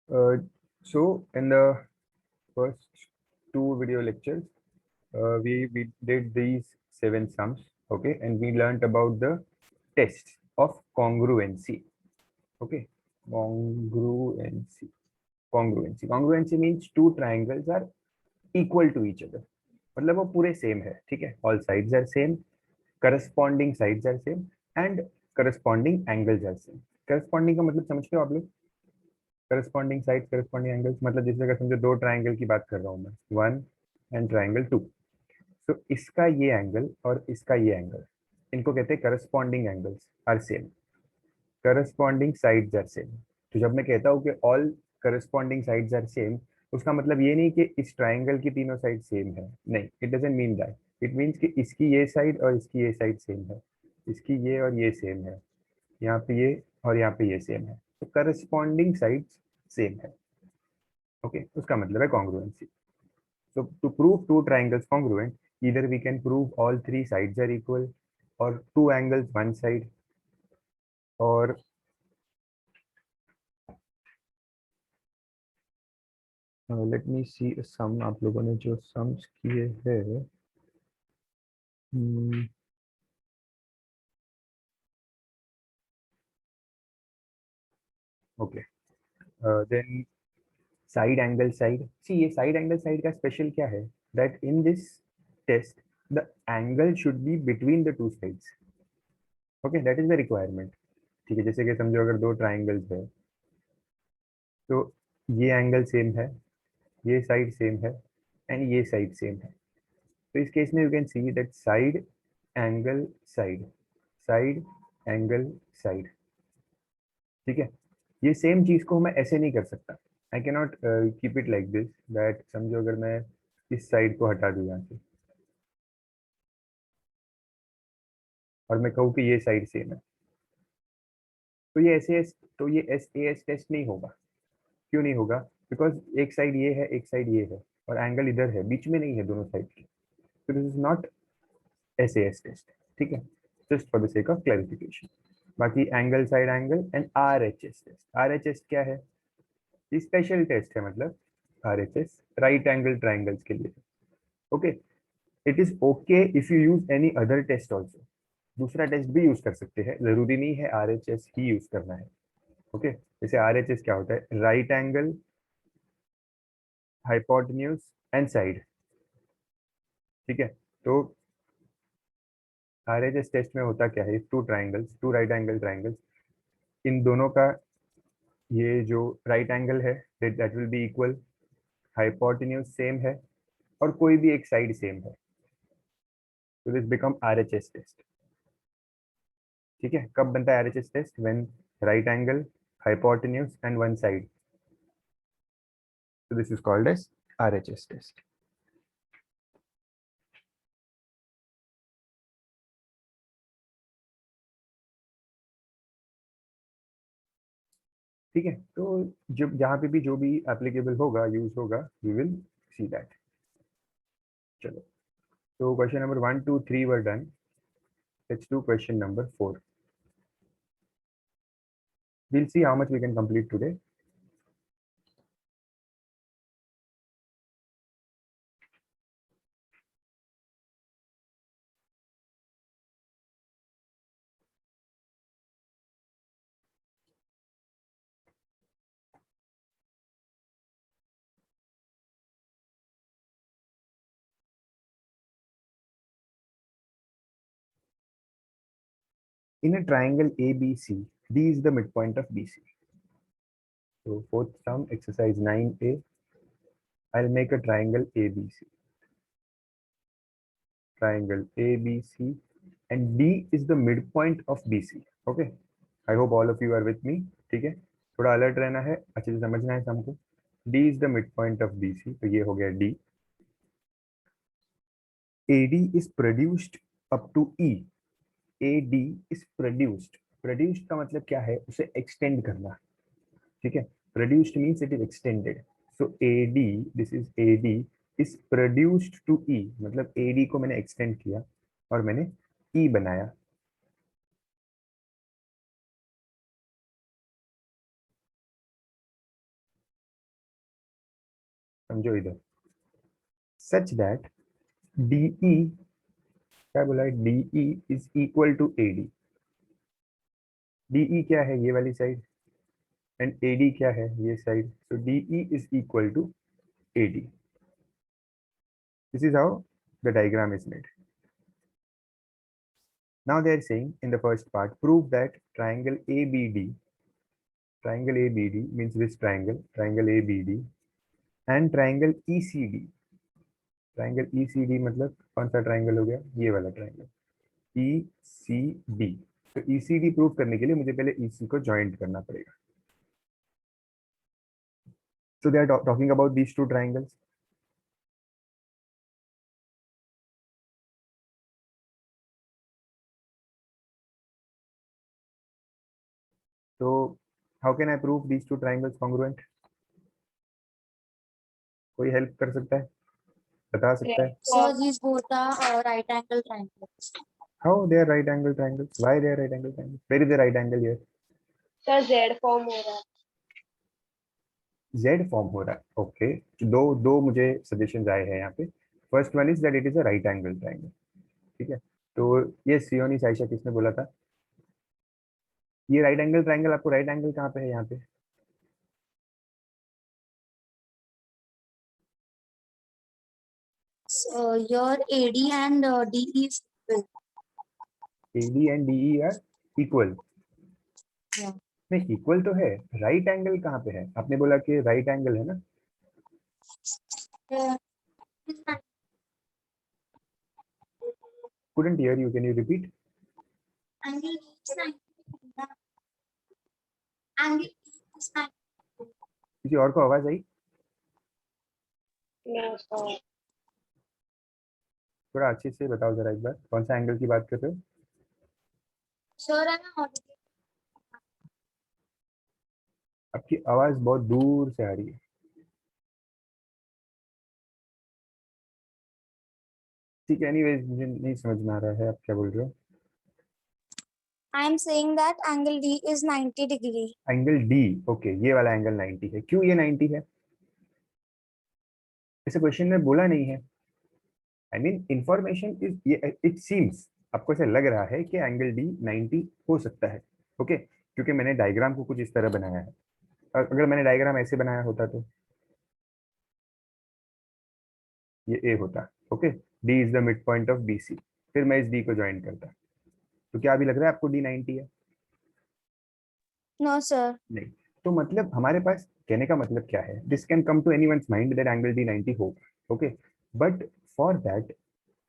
So in the first two video lectures, we did these 7 sums, okay, and we learned about the tests of congruency. Okay, congruency. Congruency means two triangles are equal to each other. मतलब वो पूरे same है, ठीक है, all sides are same, corresponding sides are same and corresponding angles are same. corresponding का मतलब समझते हो आप लोग? करस्पॉन्डिंग साइड करस्पॉन्डिंग एंगल्स मतलब जैसे अगर समझो दो ट्राइंगल की बात कर रहा हूँ मैं, वन एंड ट्राइंगल टू, तो इसका ये एंगल और इसका ये एंगल, इनको कहते हैं corresponding angles are same, corresponding sides are same. तो जब मैं कहता हूँ कि all corresponding sides are same, उसका मतलब ये नहीं कि इस ट्राइंगल की तीनों साइड सेम है, नहीं, it doesn't mean that. It means कि इसकी ये साइड और इसकी ये साइड सेम है, इसकी ये और ये सेम है, यहाँ पे ये और यहाँ पे ये सेम है, तो करस्पॉन्डिंग साइड्स सेम है. ओके, उसका मतलब है congruency. So to prove two triangles congruent, either we can prove all three sides are equal, or two angles one side, or let me see a sum. आप लोगों ने जो sums किए हैं, okay, then side angle side. See, ये side angle side का special क्या है? That in this test the angle should be between the two sides. Okay, that is the requirement. ठीक है, जैसे कि समझो अगर दो triangles है, तो ये एंगल सेम है, ये साइड सेम है एंड ये साइड सेम है. तो इस केस में you can see that side angle side, side angle side, ठीक है. ये सेम चीज को मैं ऐसे नहीं कर सकता. आई can not keep it like this, that समझो अगर मैं इस साइड को हटा दूं यहाँ से और मैं कहूँ कि ये साइड सेम है, तो ये ऐसे, तो ये एस ए एस टेस्ट नहीं होगा. क्यों नहीं होगा? बिकॉज एक साइड ये है, एक साइड ये है, और एंगल इधर है, बीच में नहीं है दोनों साइड की. तो this is not SAS test, ठीक है, just for the sake of clarification. बाकी angle side angle and RHS test. RHS क्या है? स्पेशल टेस्ट है, मतलब RHS राइट एंगल ट्राइंगल्स के लिए. Okay, it is okay if you use any other test also. दूसरा टेस्ट भी use कर सकते हैं, जरूरी नहीं है RHS ही यूज करना है. ओके, जैसे RHS क्या होता है? Right angle, hypotenuse and side, ठीक है. तो RHS टेस्ट में होता क्या है? Two triangles, two right angle triangles, इन दोनों का ये जो राइट एंगल है that will be equal, hypotenuse same है और कोई भी एक साइड सेम है, तो दिस बिकम RHS टेस्ट. ठीक है, कब बनता है RHS test? When right angle, hypotenuse and one side, so this is called as RHS test. ठीक है, तो जब जहाँ पे भी जो भी एप्लीकेबल होगा, यूज होगा, वी विल सी दैट. चलो, तो question number 1 2 3 were done. Let's do question number 4. we'll see how much we can complete today. In a triangle ABC, D is the midpoint of BC. So fourth sum, exercise 9A. I'll make a triangle ABC. Triangle ABC, and D is the midpoint of BC. Okay. I hope all of you are with me. ठीक है, थोड़ा alert रहना है, अच्छे से समझना है हमको. D is the midpoint of BC, तो ये हो गया D. AD is produced up to E. AD is produced. Produced का मतलब क्या है? उसे एक्सटेंड करना, ठीक है. Produced means it is extended. So AD, this is AD is produced to E, मतलब AD को मैंने एक्सटेंड किया और मैंने E बनाया. समझो इधर, सच दैट DE, क्या बोला है, DE is equal to AD। DE क्या है, ये वाली साइड, एंड AD क्या है, ये side. So DE is equal to AD। This is how the diagram is made. Now they are saying in the first part, prove that triangle ABD means this triangle, triangle ABD, and triangle ECD, triangle ECD मतलब कौन सा triangle हो गया, ये वाला triangle ECD। तो ECD prove करने के लिए मुझे पहले EC को ज्वाइंट करना पड़ेगा। So they are talking about these two triangles. So how can I prove these two triangles congruent? कोई हेल्प कर सकता है, बता सकता है? So these both are right angle triangles. How they are right angle triangles? Why they are right angle triangles? Where is the right angle here? Sir Z form हो रहा है। Z फॉर्म हो रहा है, ओके। दो दो मुझे suggestions आए हैं यहाँ पे। First one is that it is a right angle triangle, ठीक है। तो ये सियोनी साइशा किसने बोला था, ये राइट एंगल ट्राइंगल, आपको राइट एंगल कहाँ पे है यहाँ पे? So your AD and DE is equal. AD and DE are equal. Yeah. नहीं, इक्वल तो है, राइट एंगल कहाँ पे है? आपने बोला कि राइट एंगल है ना। Yeah. couldn't hear you, can you repeat? Angle is 90. Angle is 90. किसी और को आवाज आई? No sir. थोड़ा अच्छे से बताओ जरा एक बार, कौन सा एंगल की बात कर रहे हो? Sure है ना? आपकी आवाज बहुत दूर से आ रही है। ठीक है, एनीवेज मुझे नहीं समझ में आ रहा है आप क्या बोल रहे हो। I am saying that angle D is 90 degree. Angle D, okay, ये वाला एंगल 90 है। क्यों ये 90 है? ऐसे क्वेश्चन में बोला नहीं है। I mean information is, it seems, आपको ऐसा लग रहा है कि एंगल D 90 हो सकता है, ओके, क्योंकि मैंने डायग्राम को कुछ इस तरह बनाया है। अगर मैंने डायग्राम ऐसे बनाया होता तो ये A होता, okay. D is the mid point of BC, फिर मैं इस D को ज्वाइन करता। तो क्या अभी लग रहा है आपको D 90 है? No sir. नहीं। तो मतलब हमारे पास, कहने का मतलब क्या है, this can come to anyone's mind that angle D 90 होगा, okay, but for that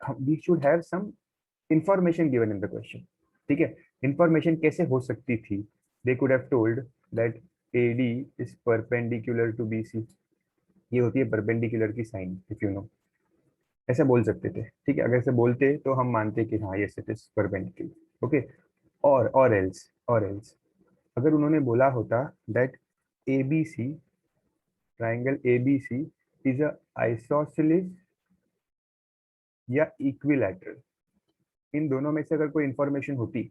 we should have some information given in the question, ठीक है। इंफॉर्मेशन कैसे हो सकती थी? They could have told that AD is perpendicular to BC, ये होती है परपेंडिकुलर की साइन, इफ यू नो, ऐसे बोल सकते थे, ठीक है। अगर ऐसे बोलते तो हम मानते कि हाँ yes it is perpendicular, okay. और एल्स अगर उन्होंने बोला होता that ABC, triangle ABC is a isosceles या इक्विलैटरल, इन दोनों में से अगर कोई इंफॉर्मेशन होती,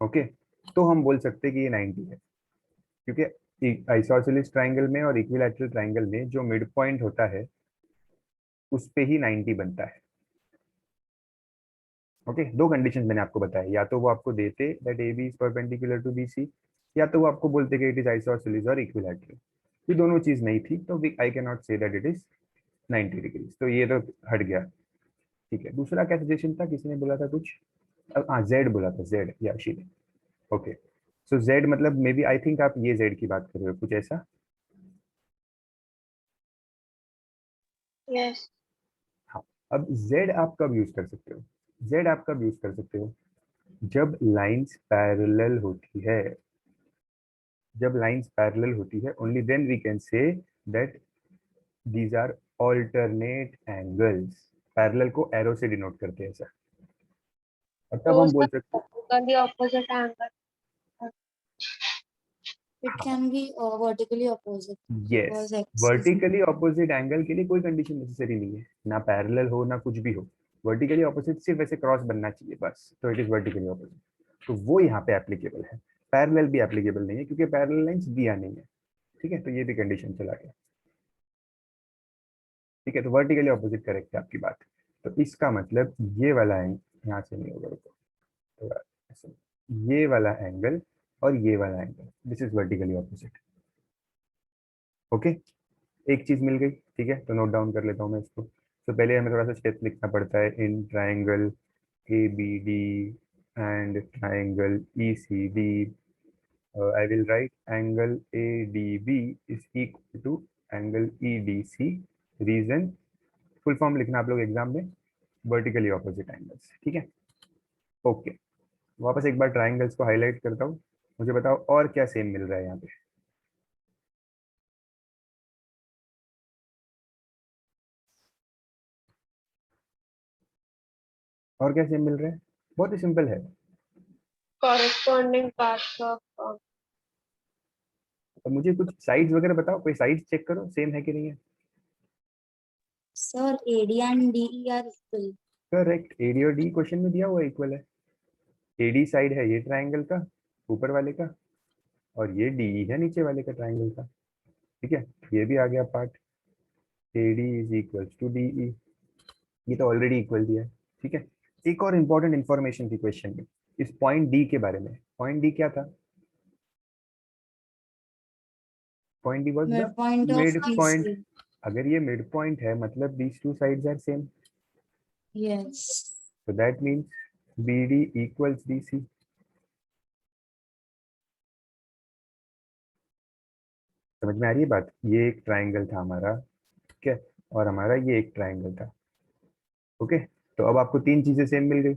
ओके, तो हम बोल सकते कि ये 90 है, क्योंकि आइसोसेलेस ट्राइंगल में और इक्विलैटरल ट्राइंगल में जो मिड पॉइंट होता है उस पे ही 90 बनता है, ओके। दो कंडीशन मैंने आपको बताया, या तो वो आपको देते that AB is perpendicular to BC, या तो वो आपको बोलते कि इट इज आइसोसेलेस और इक्विलैटरल। ये दोनों चीज नहीं थी तो I can not say that it is 90 degrees, तो ये तो हट गया, ठीक है। दूसरा क्या सजेशन था, किसी ने बोला था कुछ, हाँ जेड बोला था, जेड या शील, ओके। सो जेड मतलब मे बी, आई थिंक आप ये जेड की बात कर रहे हो, कुछ ऐसा। यस। हाँ, अब जेड आप कब यूज कर सकते हो? जेड आप कब यूज कर सकते हो? जब लाइंस पैरेलल होती है, जब लाइंस पैरेलल होती है only then we can say that these are alternate angles. Parallel को एरो से डिनोट करते हैं सर, और तब तो हम बोल सर सकते हैं, vertically opposite angle. It can be vertically opposite yes, because x is vertically opposite angle के लिए कोई कंडीशन नेसेसरी नहीं है, ना पैरेलल हो ना कुछ भी हो, वर्टिकली ऑपोजिट सिर्फ ऐसे क्रॉस बनना चाहिए बस, तो इट इज वर्टिकली ऑपोजिट। तो वो यहाँ पे एप्लीकेबल है, पैरेलल भी एप्लीकेबल नहीं है क्योंकि पैरेलल लाइंस दिया नहीं है, ठीक है। तो ये भी कंडीशन चला गया। ठीक है, तो वर्टिकली ऑपोजिट करेक्ट है आपकी बात। तो इसका मतलब ये वाला एंगल, यहाँ से नहीं होगा, रुको, थोड़ा ऐसे, ये वाला एंगल और ये वाला angle, this is vertically opposite. Okay, एक चीज मिल गई, ठीक है, तो नोट डाउन कर लेता हूँ मैं इसको। तो पहले हमें थोड़ा सा स्टेप लिखना पड़ता है, in triangle ABD and triangle ECD I will write angle ADB is equal to angle EDC, reason full form लिखना आप लोग एग्जाम में, वर्टिकली ऑपोजिट एंगल्स, ठीक है। ओके, वापस एक बार ट्राइंगल्स को हाईलाइट करता हूँ, मुझे बताओ और क्या सेम मिल रहा है यहाँ पे। और क्या सेम मिल रहा है, बहुत ही सिंपल है। corresponding parts of अब मुझे कुछ साइड्स वगैरह बताओ, कोई साइड्स चेक करो सेम है कि नहीं है। Sir, AD and DE are equal. Correct, AD और D क्वेश्चन में दिया हुआ इक्वल है। AD साइड है ये ट्राइंगल का, ऊपर वाले का, और ये DE है नीचे वाले का ट्राइंगल का, ठीक है। ये भी आ गया part, AD is equal to DE, ये तो ऑलरेडी इक्वल दिया है, ठीक है। एक और इंपॉर्टेंट इंफॉर्मेशन थी क्वेश्चन में इस पॉइंट डी के बारे में। पॉइंट डी क्या था, point D was the Midpoint of mid point. BC. अगर ये मिड पॉइंट है मतलब these two sides are same, Yes. so that means BD equals BC। समझ में आ रही है बात, ये एक ट्राइंगल था हमारा, ठीक है, और हमारा ये एक ट्राइंगल था। ओके, तो अब आपको तीन चीजें सेम मिल गई,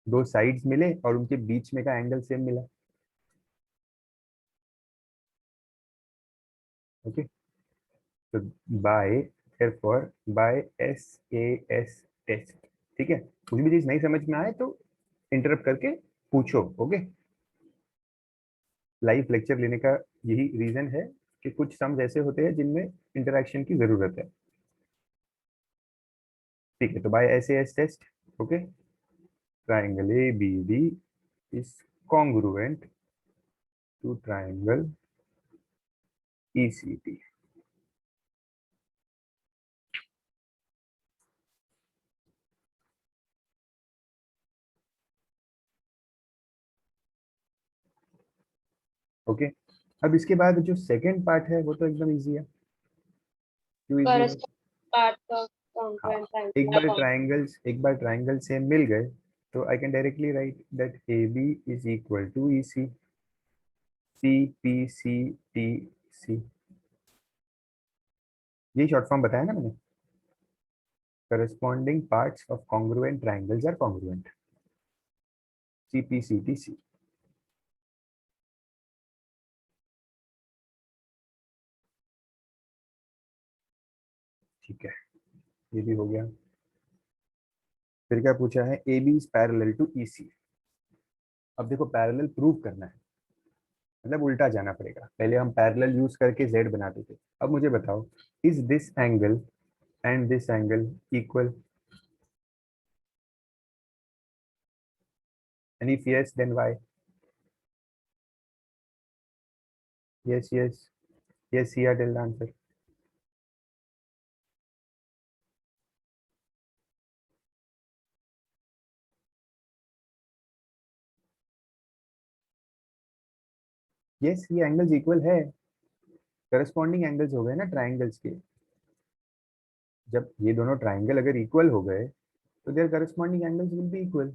दो साइड्स मिले और उनके बीच में का एंगल सेम मिला। ओके, तो by therefore by SAS test, ठीक है। कुछ भी चीज नहीं समझ में आए तो इंटरप्ट करके पूछो। ओके, लाइव लेक्चर लेने का यही रीजन है कि कुछ सम्स ऐसे होते हैं जिनमें इंटरेक्शन की जरूरत है, ठीक है। तो by SAS test, okay, triangle ABD is congruent to triangle ECD। ओके, अब इसके बाद जो सेकंड पार्ट है वो तो एकदम इजी है, क्यों इजी है। corresponding parts of हाँ, congruent एक triangular बार components. ट्राइंगल्स, एक बार ट्राइंगल सेम मिल गए तो I can directly write that AB is equal to EC, CPCTC, ये शॉर्ट फॉर्म बताया ना मैंने, corresponding parts of congruent triangles are congruent, CPCTC। ठीक है, ये भी हो गया। फिर क्या पूछा है, AB is parallel to EC। अब देखो पैरेलल प्रूव करना है, मतलब उल्टा जाना पड़ेगा, पहले हम पैरेलल यूज करके Z बनाते थे। अब मुझे बताओ, is this angle and this angle equal, and if yes then why? Yes, yes, yes, here tell the answer। yes, ये एंगल्स इक्वल है, करस्पॉन्डिंग एंगल्स हो गए ना ट्राइंगल्स के। जब ये दोनों ट्राइंगल अगर इक्वल हो गए तो their corresponding angles will be equal.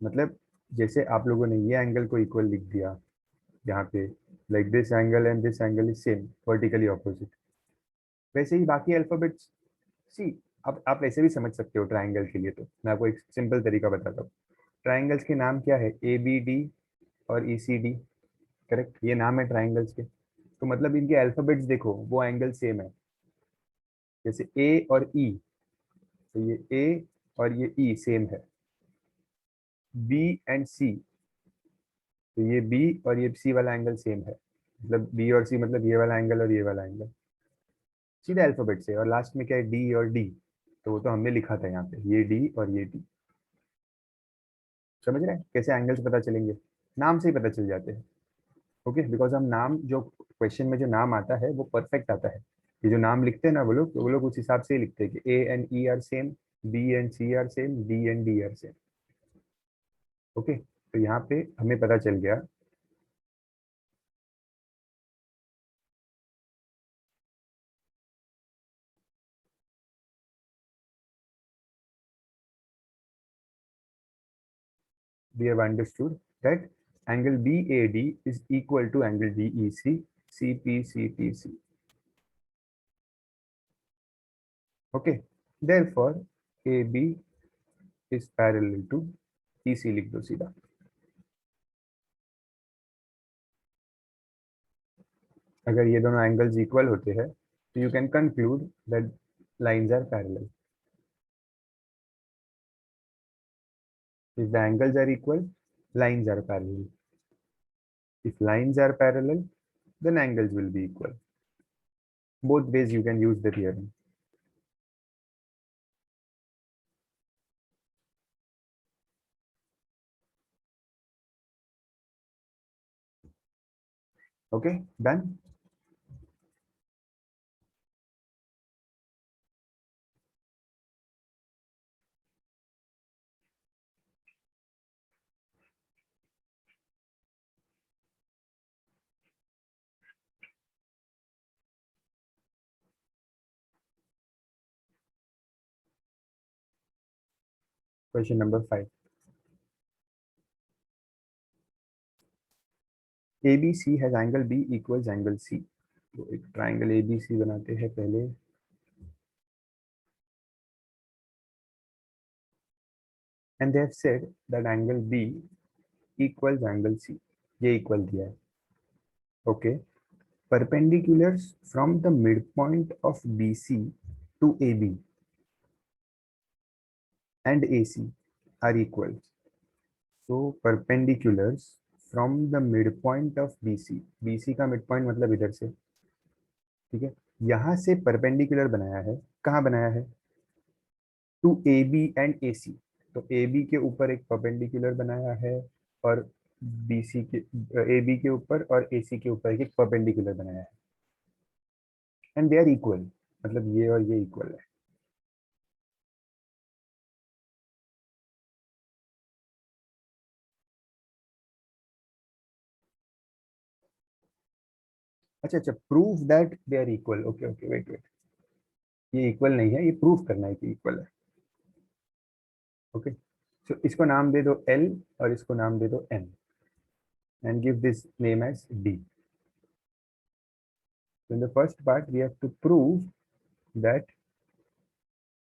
मतलब जैसे आप लोगों ने ये एंगल को इक्वल लिख दिया यहाँ पे, like this angle and this angle is same, vertically opposite, वैसे ही बाकी अल्फाबेट्स। सी, अब आप ऐसे भी समझ सकते हो ट्राइंगल के लिए, तो मैं आपको एक सिंपल तरीका बताता हूँ। ट्राइंगल्स के नाम क्या है, ABD और ECD, करेक्ट, ये नाम है ट्राइंगल्स के। तो मतलब इनके अल्फाबेट्स देखो वो एंगल सेम है, जैसे A और E, तो ये A और ये E सेम है। B एंड C, तो ये B और ये C वाला एंगल सेम है, मतलब B और C मतलब ये वाला एंगल और ये वाला एंगल, सीधे अल्फाबेट से। और लास्ट में क्या है, D और D, तो वो तो हमने लिखा था यहाँ पे, ये D और ये D। समझ रहे हैं कैसे एंगल्स पता चलेंगे, नाम से ही पता चल जाते हैं। ओके, बिकॉज हम नाम जो क्वेश्चन में जो नाम आता है वो परफेक्ट आता है, ये जो नाम लिखते हैं ना वो लोग उस हिसाब से ही लिखते हैं कि A and E are same, B and C are same, D and D are same. Okay, तो यहाँ पे हमें पता चल गया we have understood that angle BAD is equal to angle DEC, CPCTC. Okay, therefore AB is parallel to EC, लिख दो सीधा। अगर ये दोनों एंगल्स इक्वल होते हैं तो you can conclude that lines are parallel. If the angles are equal, lines are parallel. If lines are parallel, then angles will be equal. Both ways you can use the theorem. Okay, done. Question number 5. ABC has angle B equals angle C. तो एक triangle ABC बनाते हैं पहले। And they have said that angle B equals angle C. ये equal दिया है। Okay. Perpendiculars from the midpoint of BC to AB and AC are equal. So perpendiculars from the midpoint of BC, BC का midpoint मतलब इधर से, ठीक है, यहाँ से परपेंडिकुलर बनाया है। कहाँ बनाया है? To AB and AC। तो AB के ऊपर एक परपेंडिकुलर बनाया है और BC के AB के ऊपर और AC के ऊपर एक परपेंडिकुलर बनाया है। एंड दे आर इक्वल, मतलब ये और ये इक्वल है। अच्छा अच्छा, prove that they are equal. Okay okay, wait wait, ये इक्वल नहीं है, ये प्रूव करना है कि इक्वल है। ओके, सो इसको नाम दे दो L और इसको नाम दे दो M and give this name as D. So in the first part we have to prove that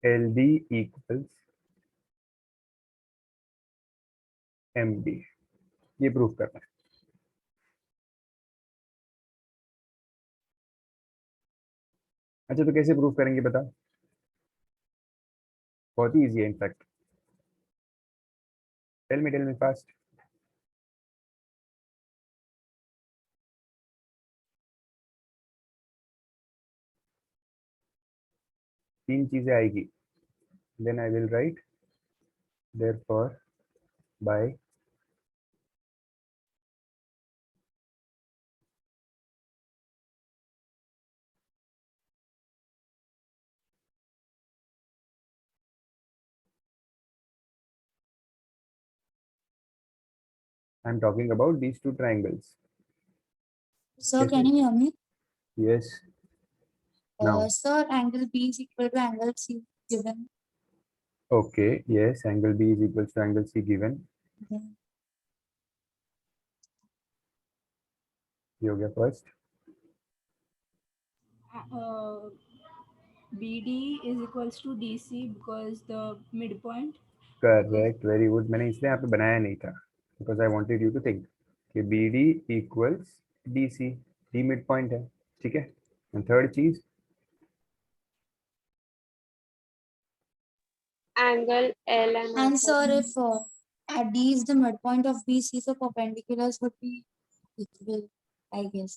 LD equals MD, ये प्रूव करना है। अच्छा, तो कैसे प्रूव करेंगे बता? बहुत ही इजी है इनफैक्ट। Tell me fast. तीन चीजें आएगी, then I will write therefore by I am talking about these two triangles. Sir, can you hear me? Yes. Now. Sir, angle B is equal to angle C given. Okay, yes, angle B is equals to angle C given. Okay. ये हो गया first. BD is equals to DC because the midpoint. Correct, very good. मैंने इसलिए यहाँ पे बनाया नहीं था because I wanted you to think कि BD equals DC, D mid point है, ठीक है। एंड थर्ड चीज, Angle L and And also sir, if D is the midpoint of BC, so perpendiculars would be equal, I guess.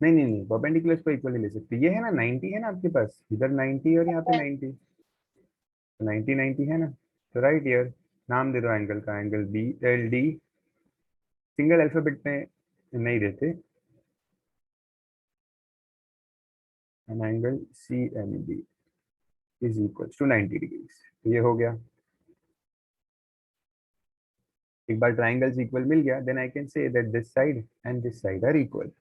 नहीं नहीं नहीं, perpendiculars को equally ले सकते। ये है ना 90 है ना आपके पास, इधर 90 और यहाँ पे 90, तो 90 90 है ना, तो राइट ईयर नाम दे दो एंगल का, एंगल BLD। सिंगल अल्फाबेट में नहीं देते, and angle CMB is equal to 90 degrees. ये हो गया। एक बार ट्राइंगल्स इक्वल मिल गया, then I can say that this side and this side are equal.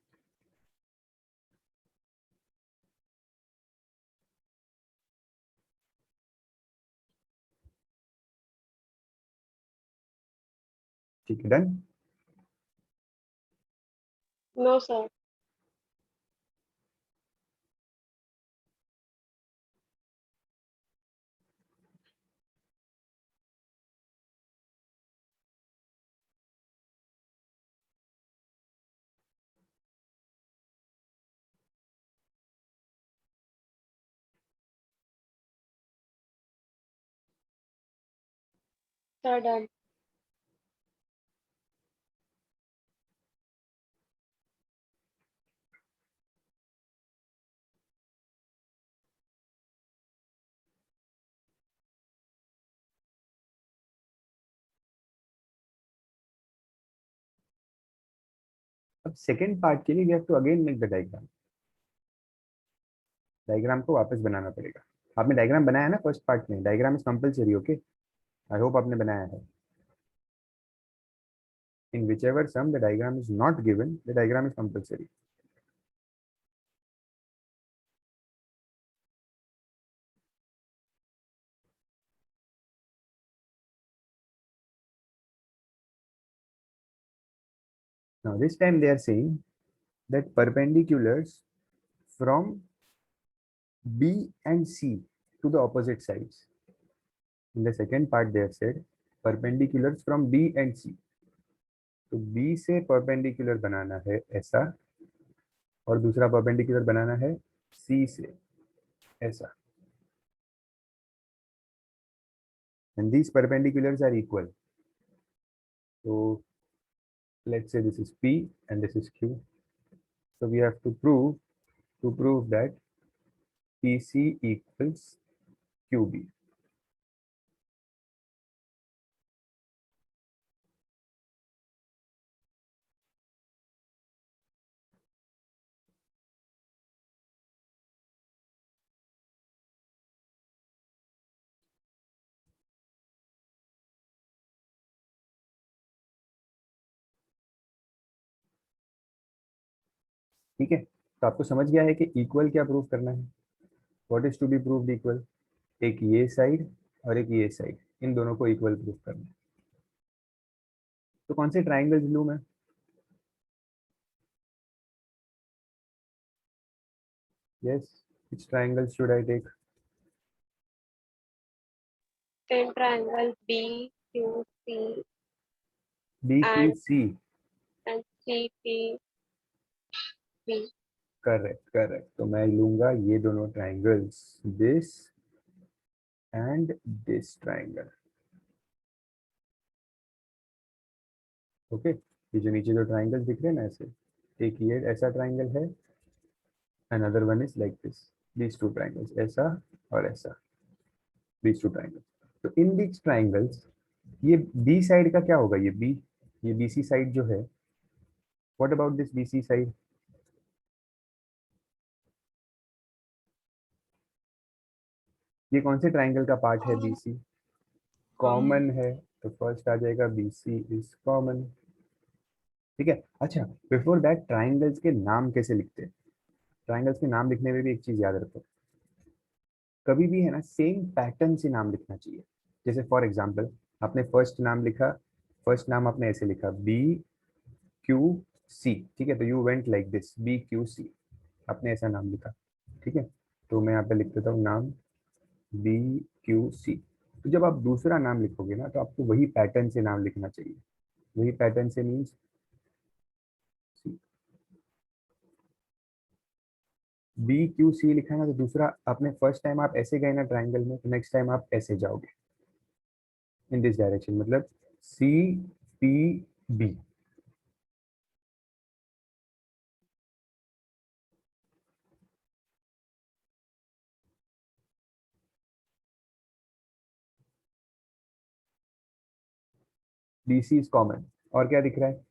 ठीक है, done. No, sir. Sir, done. अब सेकेंड पार्ट के लिए we have to again make the diagram. Diagram को वापस बनाना पड़ेगा। आपने डायग्राम बनाया ना फर्स्ट पार्ट में, diagram is compulsory, okay. I hope आपने बनाया है। इन whichever sum the diagram is not given, the diagram is compulsory. Now this time they are saying that perpendiculars from B and C to the opposite sides. In the second part they have said perpendiculars from B and C. तो B से perpendicular बनाना है ऐसा, और दूसरा perpendicular बनाना है C से ऐसा, and these perpendiculars are equal. So let's say this is P and this is Q. So we have to prove that PC equals QB. ठीक है, तो आपको समझ गया है कि इक्वल क्या प्रूव करना है, what is to be proved equal. एक ये साइड और एक ये साइड, इन दोनों को इक्वल प्रूव करना है। तो कौन से ट्राइंगल्स लूं मैं? Yes, which triangle should I take? Same triangle BQC BQC, and CPB. Correct correct. तो मैं लूंगा ये दोनों triangles, this and this triangle, okay. ये जो नीचे जो ट्राइंगल्स दिख रहे हैं ना ऐसे, एक ये ऐसा ट्राइंगल है, another one is like this, these two triangles, ऐसा और ऐसा, these two triangles. तो in these triangles ये B साइड का क्या होगा? ये BC साइड जो है, what about this BC side? ये कौन से ट्राइंगल का पार्ट है BC? कॉमन है, तो फर्स्ट आ जाएगा BC इज कॉमन। ठीक है। अच्छा, बिफोर दैट ट्राइंगल्स के नाम कैसे लिखते हैं? ट्राइंगल्स के नाम लिखने में भी एक चीज याद रखो, कभी भी है ना सेम पैटर्न से नाम लिखना चाहिए। जैसे फॉर एग्जांपल आपने फर्स्ट नाम लिखा, फर्स्ट नाम आपने ऐसे लिखा BQC, ठीक है, तो you went like this BQC, आपने ऐसा नाम लिखा, ठीक है। तो मैं यहाँ पे लिख देता हूँ नाम BQC। तो जब आप दूसरा नाम लिखोगे ना, तो आपको वही पैटर्न से नाम लिखना चाहिए। वही पैटर्न से मीन्स BQC लिखा है ना, तो दूसरा आपने फर्स्ट टाइम आप ऐसे गए ना ट्राइंगल में, तो नेक्स्ट टाइम आप ऐसे जाओगे इन दिस डायरेक्शन, मतलब CPB। BC is common. और क्या दिख रहा है?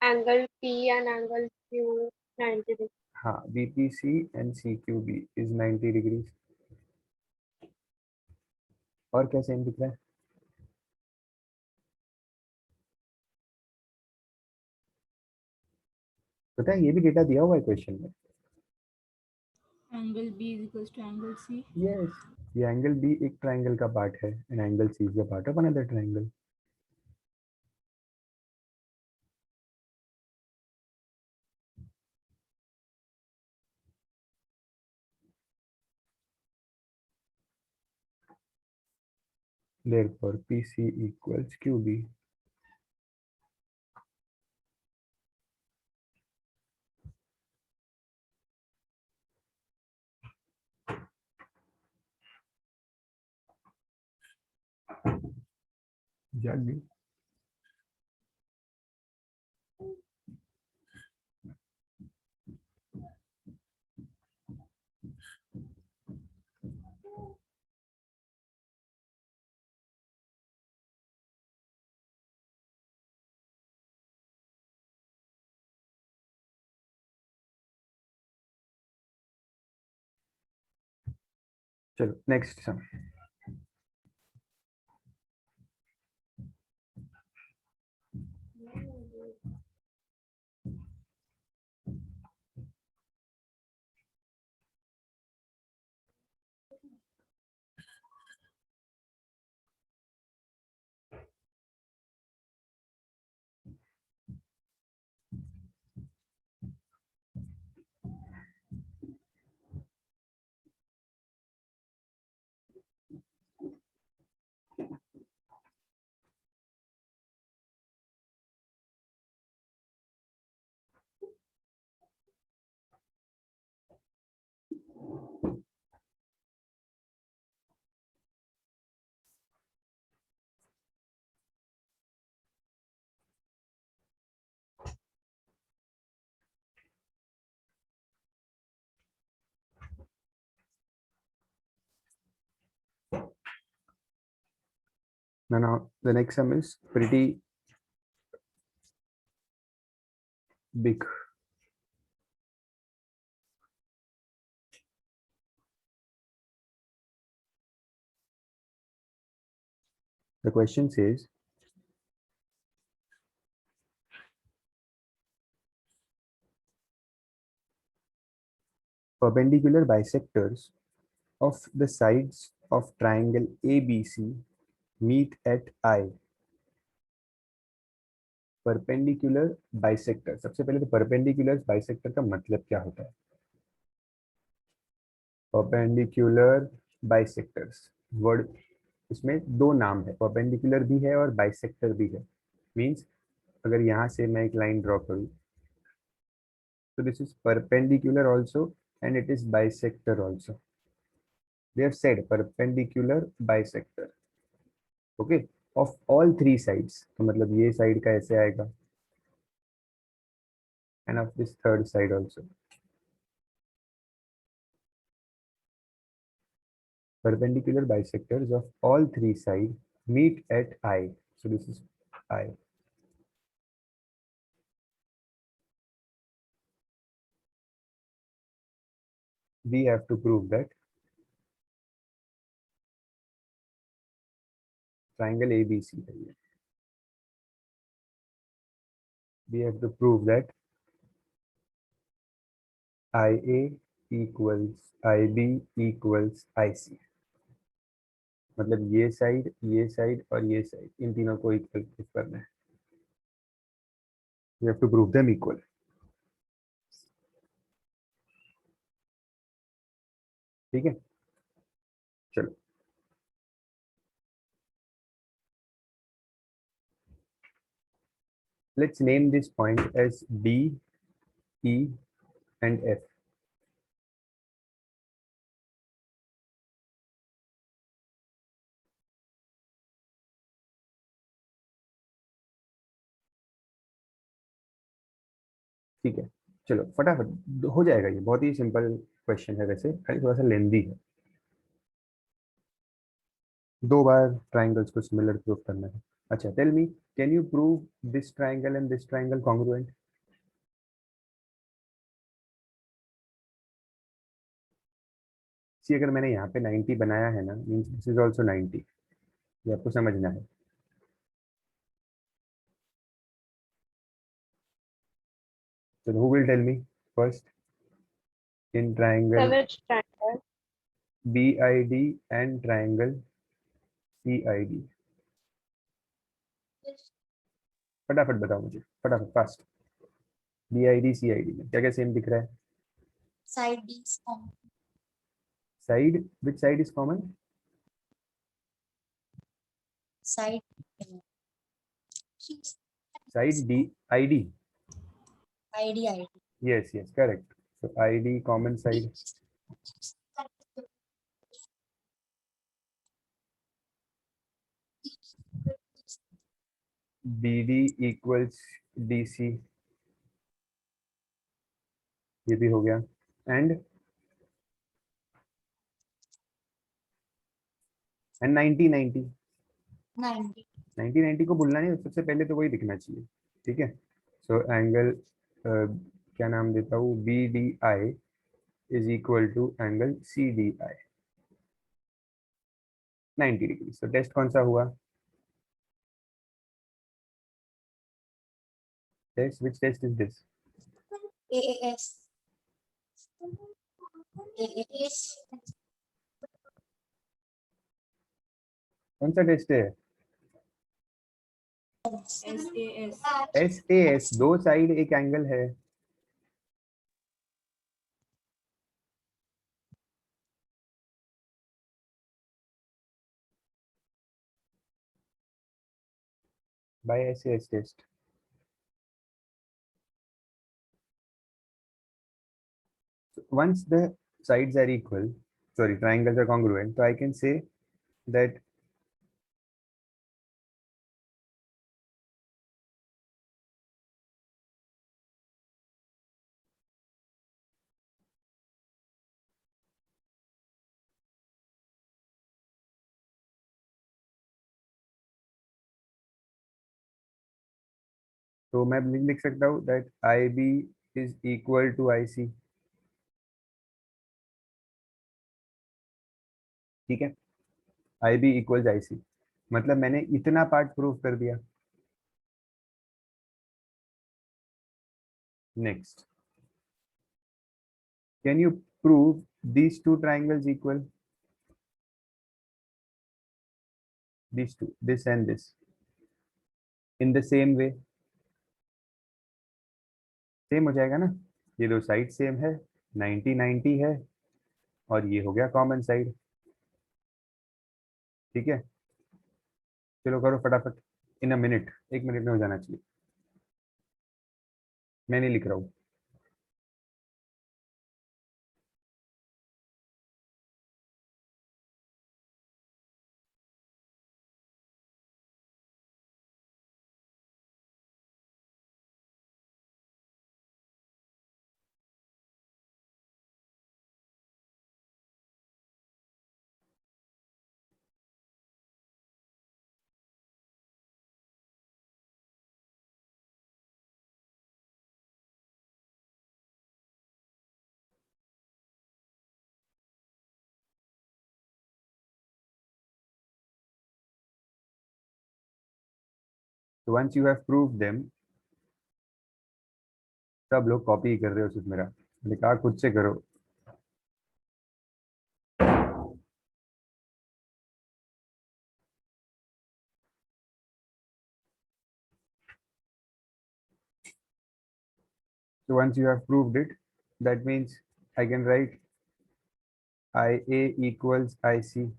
Angle P and angle Q 90 degree. हाँ, BPC and CQB is 90 degrees. और क्या सेम दिख रहा है? पता है ये भी डेटा दिया हुआ है क्वेश्चन में. Angle B is equals to angle C. Yes, ये एंगल B एक ट्राइंगल का पार्ट है and angle C is a part of another triangle. Therefore PC equals QB. जाग गई. चलो next sum. Now the next sum is pretty big. The question says perpendicular bisectors of the sides of triangle ABC meet at I. Perpendicular bisector. सबसे पहले तो perpendicular bisector का मतलब क्या होता है? परपेंडिकुलर बाइसेक्टर्स वर्ड, इसमें दो नाम है, परपेंडिकुलर भी है और बाइसेक्टर भी है. मींस अगर यहाँ से मैं एक लाइन ड्रॉ करूँ तो this is perpendicular also and it is bisector also. We have said perpendicular bisector, okay, of all three sides. तो मतलब ये साइड का ऐसे आएगा and of this third side also. Perpendicular bisectors of all three sides meet at I. So this is I. We have to prove that triangle ABC है ये. We have to prove that IA equals IB equals IC. मतलब ये side और ये side, इन तीनों को equal करना है. We have to prove them equal. ठीक है, चलो. Let's name this point as D, E and F. ठीक है, चलो फटाफट हो जाएगा. ये बहुत ही सिंपल क्वेश्चन है, वैसे खाली थोड़ा सा लेंदी है. दो बार ट्राइंगल्स को सिमिलर प्रूव करना है. अच्छा, tell me, can you prove this triangle and this triangle congruent? See अगर मैंने यहाँ पे 90 बनाया है ना, मीन्स दिस इज ऑल्सो 90, ये आपको समझना है। So who will tell me first? In triangle Seventh triangle. BID and triangle CID, फटाफट बताओ मुझे, फटाफट फास्ट। BID CID में क्या क्या सेम दिख रहा है? Side D is common. Side, which side is common? Side side D, ID. ID. Yes, yes, correct. So ID common side. BD equals DC, ये भी हो गया। एंड 90 90 90. 90 को भूलना नहीं, सबसे पहले तो वही दिखना चाहिए, ठीक है। सो एंगल क्या नाम देता हूँ, BDI is equal to angle CDI 90 degree. So test कौन सा हुआ? Test, which test is this? AAS. AAS. कौन सा टेस्ट है? SAS. SAS, दो साइड एक एंगल है। by SAS test. So once the sides are equal, sorry, triangles are congruent, so I can say that तो मैं लिख सकता हूँ that IB is equal to IC, ठीक है। IB equals IC, मतलब मैंने इतना पार्ट प्रूव कर दिया। Next, can you prove these two triangles equal? These two, this and this, in the same way, same हो जाएगा ना, ये दो साइड सेम है, 90 90 है, और ये हो गया कॉमन साइड, ठीक है। चलो करो फटाफट, इन अ मिनट, 1 मिनट में हो जाना चाहिए, मैं नहीं लिख रहा हूँ। तो once you have prove them, सब लोग कॉपी कर रहे हो सिर्फ मेरा, मैंने कहा खुद से करो। So once you have proved it, that means I can write IA equals IC.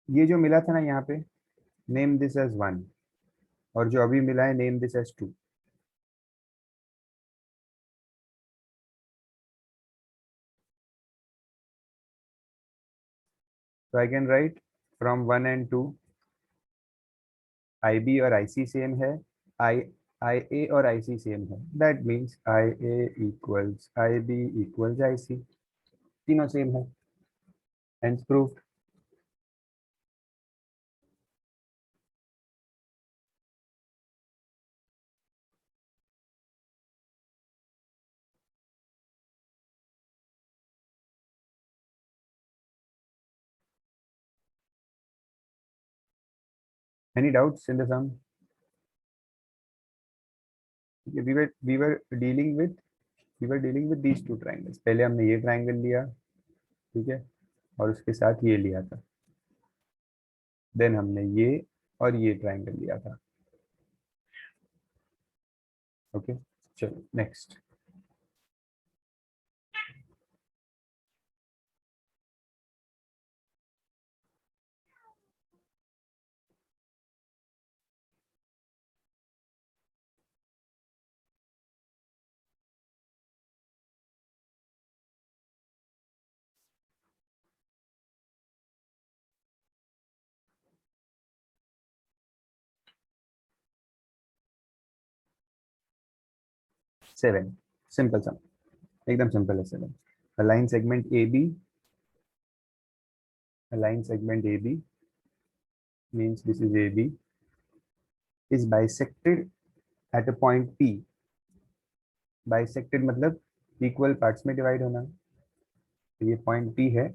ये जो मिला था ना यहाँ पे, नेम दिस एज 1, और जो अभी मिला है name this edge 2। So I can write from 1 and 2, IB और IC सेम है, IA और IC सेम है, that means IA equals IB equals IC, तीनों सेम है, hence proved. Any doubts in the sum? We were dealing with these two triangles. पहले हमने ये triangle लिया, ठीक है, और उसके साथ ये लिया था, देन हमने ये और ये ट्राइंगल लिया था। ओके, चलो नेक्स्ट। सेवन, सिंपल सम, एकदम सिंपल है। Seven, align segment AB means this is AB is bisected at a point P। bisected मतलब इक्वल पार्ट्स में डिवाइड होना, तो ये पॉइंट P है,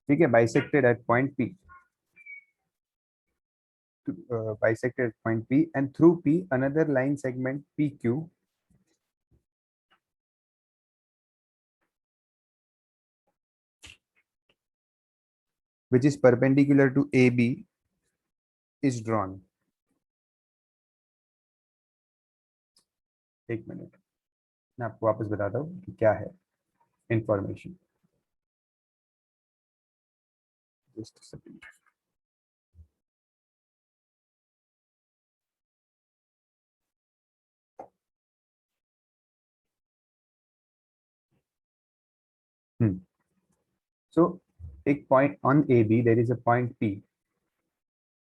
ठीक है, bisected at point P, bisected at point P and through P another line segment PQ which is perpendicular to AB is drawn। एक minute, मैं आपको वापस बताता हूँ कि क्या है इंफॉर्मेशन। Just second. सो एक point on AB there is a point P,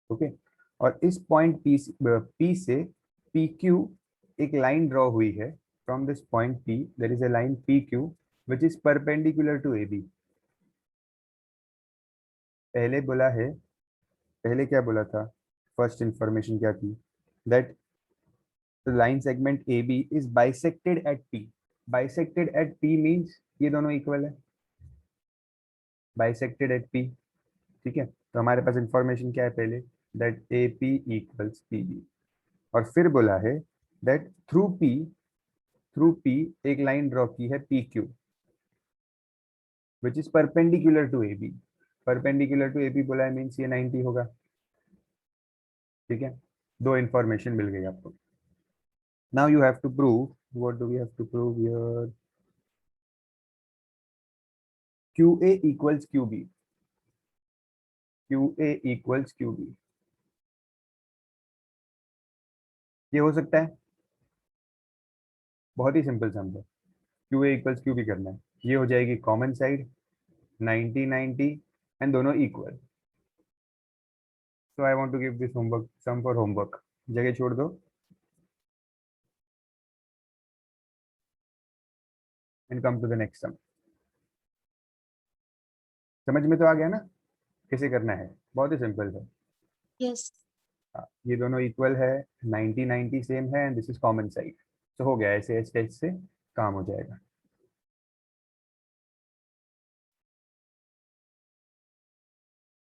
okay, और इस पॉइंट P से PQ एक लाइन ड्रॉ हुई है। From this point P there is a line PQ which is perpendicular to AB। पहले बोला है, पहले क्या बोला था, फर्स्ट इंफॉर्मेशन क्या थी, that the line segment AB is bisected eight P। Bisected eight P means ये दोनों इक्वल है, बाइसेक्टेड एट P, ठीक है। तो हमारे पास इंफॉर्मेशन क्या है पहले, दैट AP इक्वल्स PB, और फिर बोला है दैट थ्रू P एक लाइन ड्रॉ की है PQ which is perpendicular to AB। Perpendicular to AB बोला है मीन्स ये 90 होगा, ठीक है। दो इंफॉर्मेशन मिल गई आपको। Now you have to prove, what do we have to prove here, QA equals QB, QA equals QB, ये हो सकता है, बहुत ही सिंपल सम है। QA इक्वल्स QB करना है, ये हो जाएगी कॉमन साइड 90 90 एंड दोनों equal. So I want to give this homework, some for homework, जगह छोड़ दो and come to the next sum. समझ में तो आ गया ना कैसे करना है, बहुत ही सिंपल है। Yes. ये दोनों इक्वल है, 90 90 सेम है and this is common side, तो हो गया, ऐसे स्टेज से काम हो जाएगा।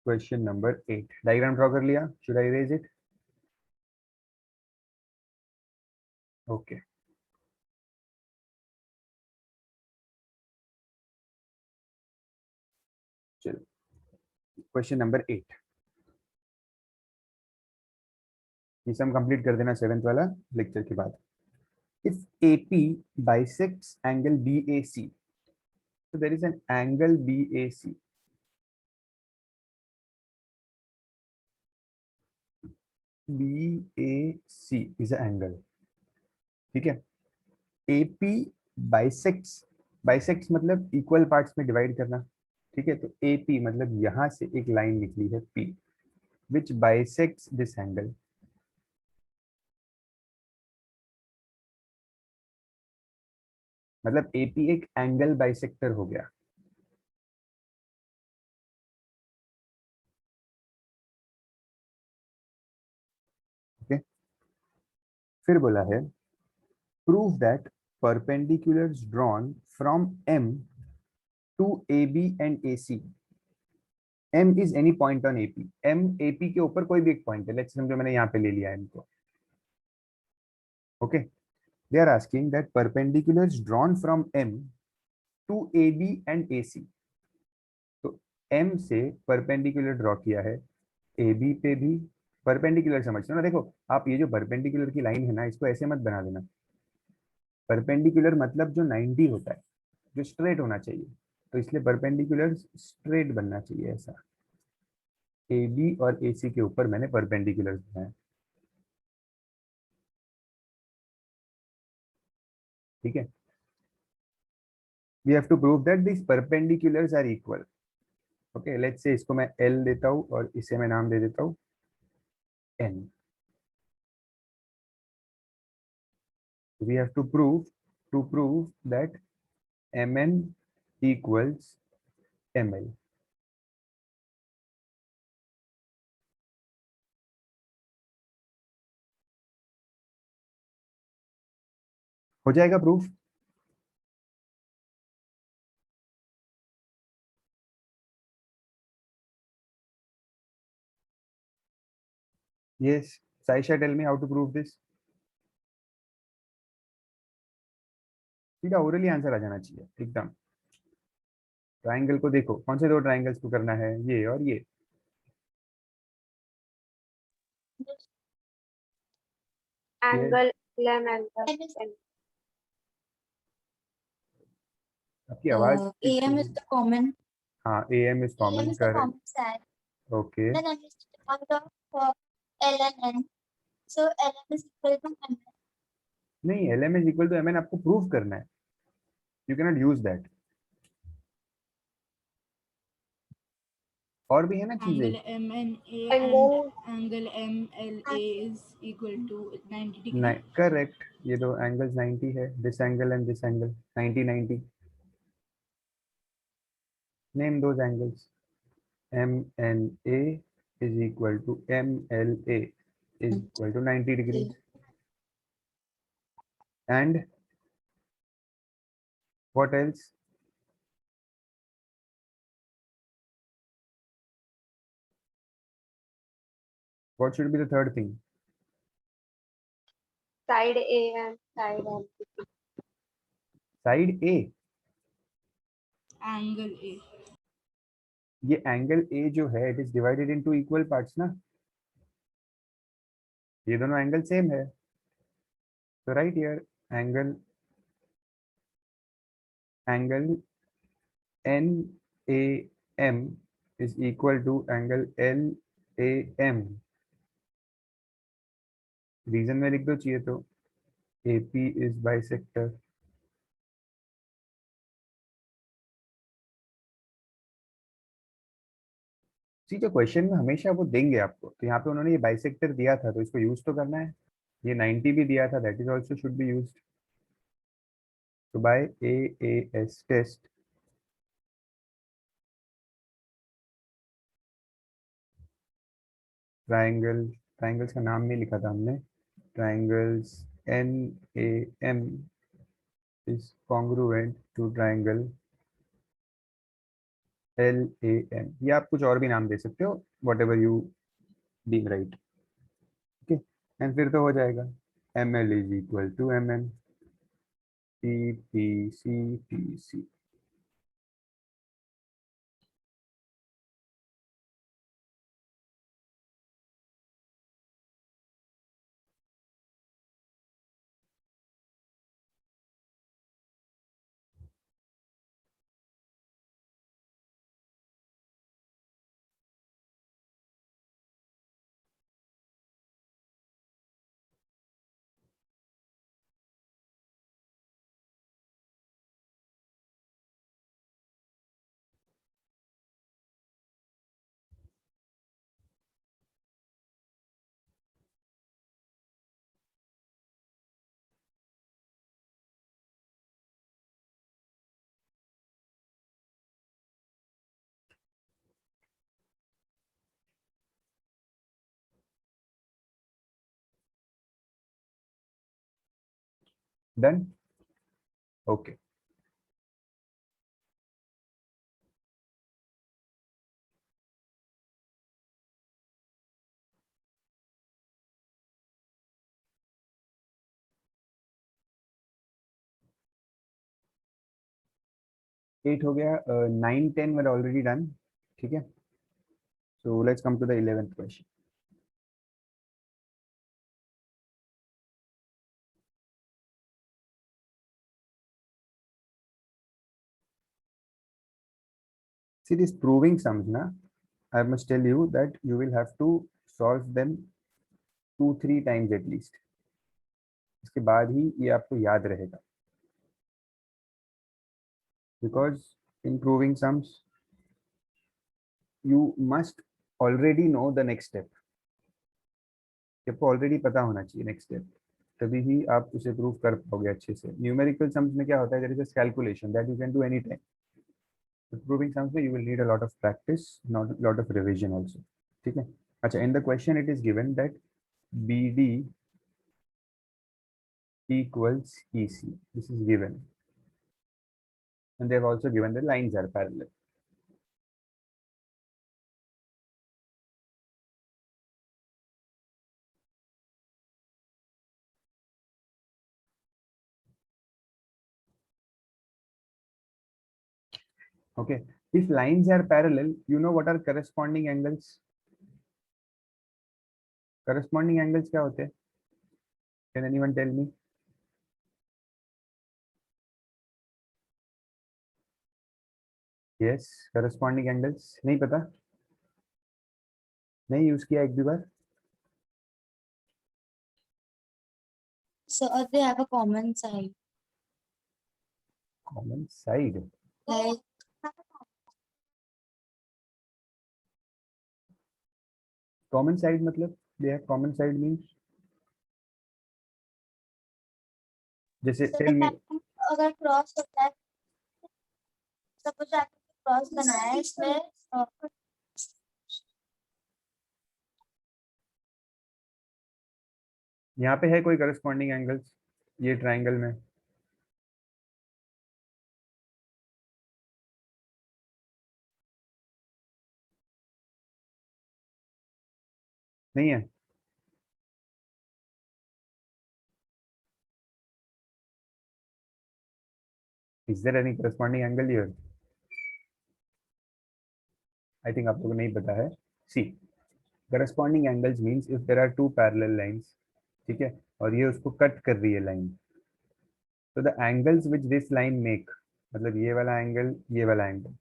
क्वेश्चन नंबर 8, डायग्राम ड्रॉ कर लिया, should I erase it? Okay, चलो क्वेश्चन नंबर 8, ये सम कंप्लीट कर देना 7th वाला लेक्चर के बाद। if AP bisects angle BAC, so there is an angle BAC. BAC is an angle, ठीक है. AP bisects मतलब इक्वल पार्ट्स में डिवाइड करना, ठीक है. तो AP मतलब यहां से एक लाइन निकली है P which bisects this angle. मतलब AP एक एंगल बाइसेक्टर हो गया. ओके, फिर बोला है prove that perpendiculars drawn from M to AB and AC. M is any point on AP. M AP के ऊपर कोई भी एक पॉइंट है. लेट्स समझो मैंने यहाँ पे ले लिया है इनको. Okay, they are asking that perpendiculars drawn from M to AB and AC. तो M से परपेंडिकुलर ड्रॉ किया है, AB पे भी परपेंडिकुलर. समझते हो ना. देखो आप ये जो परपेंडिकुलर की लाइन है ना, इसको ऐसे मत बना देना. परपेंडिकुलर मतलब जो 90 होता है, जो स्ट्रेट होना चाहिए. तो इसलिए परपेंडिकुलर स्ट्रेट बनना चाहिए ऐसा. AB और AC के ऊपर मैंने परपेंडिकुलर बनाया, ठीक है. We have to prove that these perpendiculars are equal. Okay, let's say इसको मैं L देता हूँ और इसे मैं नाम दे देता हूँ N. We have to prove that MN equals ML. हो जाएगा proof. Yes, Saisha, tell me how to prove this. सीधा ओरली आंसर आ जाना चाहिए एकदम. ट्राइंगल को देखो, कौन से दो ट्राइंगल्स को करना है, ये और ये. Angle LM angle N. आपकी आवाज AM is the common. हाँ, AM is AM common, is the correct. common side. Okay. Then M is the amount of L and N. So LM is equal to M. नहीं, LM is equal to MN आपको prove करना है. You cannot use that. और भी है ना Angle चीजें. MNA Angle and angle MLA is equal to 90 degree. Correct. ये दो एंगल्स 90 है. This angle and this angle 90 90. Name those angles. MNA is equal to MLA is equal to 90 degrees. And what else? What should be the third thing? side A and side M. Side A. Angle A. ये angle A जो है, it is divided into equal parts ना. ये दोनों angle same है. So right here, angle NAM is equal to angle LAM. Reason में लिख दो चाहिए तो. AP is bisector. सी जो क्वेश्चन में हमेशा वो देंगे आपको, तो यहाँ पे उन्होंने ये बाइसेक्टर दिया था तो इसको यूज तो करना है. ये 90 भी दिया था, that is also should be used. तो बाय AAS टेस्ट ट्राइंगल्स का नाम नहीं लिखा था हमने. Triangles NAM is congruent to triangle LAM. या आप कुछ और भी नाम दे सकते हो, whatever you deem right. Okay, and फिर तो हो जाएगा. ML is equal to MM. TPC. Done, okay. Eight हो गया, 9 10 वर ऑलरेडी डन, ठीक है। So let's come to the 11th question. See this proving sums na, I must tell you that you will have to solve them 2 3 times at least, इसके बाद ही ये आपको याद रहेगा, because in proving sums you must already know the next step, आपको already पता होना चाहिए नेक्स्ट स्टेप, तभी ही आप उसे प्रूव कर पाओगे अच्छे से। न्यूमेरिकल सम्स में क्या होता है, there is a calculation that you can do any time, but proving sums में you will need a lot of practice, not lot of revision also, ठीक है। अच्छा, in the question it is given that BD equals EC, this is given, and they have also given the lines are parallel. Okay, if lines are parallel, you know what are corresponding angles? Corresponding angles क्या होते हैं? Can anyone tell me? Yes, corresponding angles नहीं पता, नहीं use किया एक भी बार? So they have a common side. Common side, Like common side मतलब they have common side means, जैसे so tell me, अगर क्रॉस होता है, सपोज आपने क्रॉस बनाया है इसमें यहाँ पे है कोई corresponding angles ये ट्राइंगल में? नहीं है? Is there any corresponding angle here? I think आप लोगों को नहीं पता है। See, corresponding angles means if there are two parallel lines, ठीक है, और ये उसको कट कर रही है लाइन, तो the angles which this line make, मतलब ये वाला एंगल, ये वाला एंगल,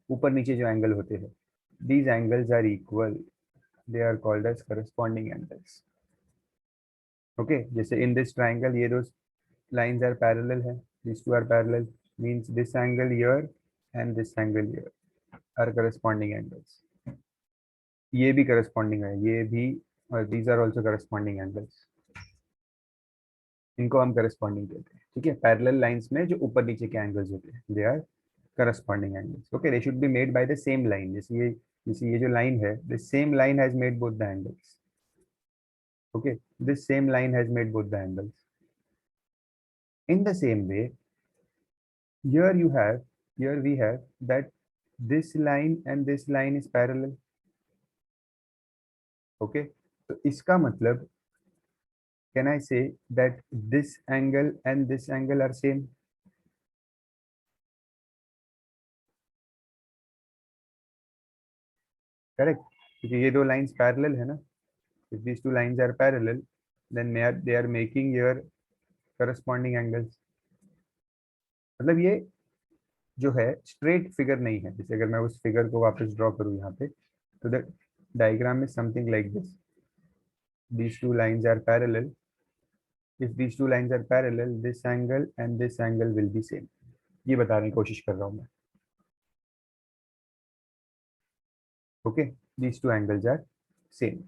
ऊपर नीचे जो एंगल होते हैं, these angles are equal, they are called as corresponding angles. Okay, जैसे in this triangle ये दो lines are parallel है, these two are parallel, means this angle here and this angle here are corresponding angles. ये भी corresponding है, ये भी, और these are also corresponding angles, इनको हम corresponding कहते हैं, ठीक है। पैरेलल लाइंस में जो ऊपर नीचे के एंगल्स होते हैं, they are corresponding angles. Okay, they should be made by the same line. जैसे ये जो लाइन है, the same line has made both the angles. Okay, this same line has made both the angles. In the same way, here you have, here we have that this line and this line is parallel. Okay, तो इसका मतलब, can I say that this angle and this angle are same? Correct, क्योंकि ये दो lines parallel है ना। If these two lines are parallel, then they are making your corresponding angles. मतलब ये जो है स्ट्रेट फिगर नहीं है, जैसे अगर मैं उस फिगर को वापस ड्रॉ करूँ यहाँ पे, तो the diagram is something like this, these two lines are parallel, if these two lines are parallel, this angle and this angle will be same, ये बताने की कोशिश कर रहा हूँ मैं। Okay, these two angles are same.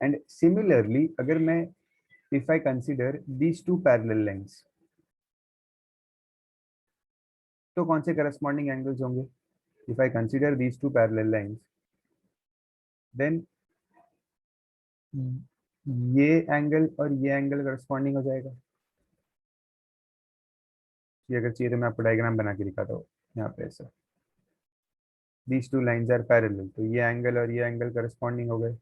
And similarly अगर मैं if I consider these two parallel lines, तो कौन से करस्पॉन्डिंग एंगल्स होंगे? If I consider these two parallel lines, then ये एंगल और ये एंगल करस्पॉन्डिंग हो जाएगा। ये अगर चाहिए तो मैं आपको डायग्राम बना के दिखाता हूँ यहाँ पे ऐसा, these two lines are parallel, तो ये एंगल और ये एंगल करस्पॉन्डिंग हो गए।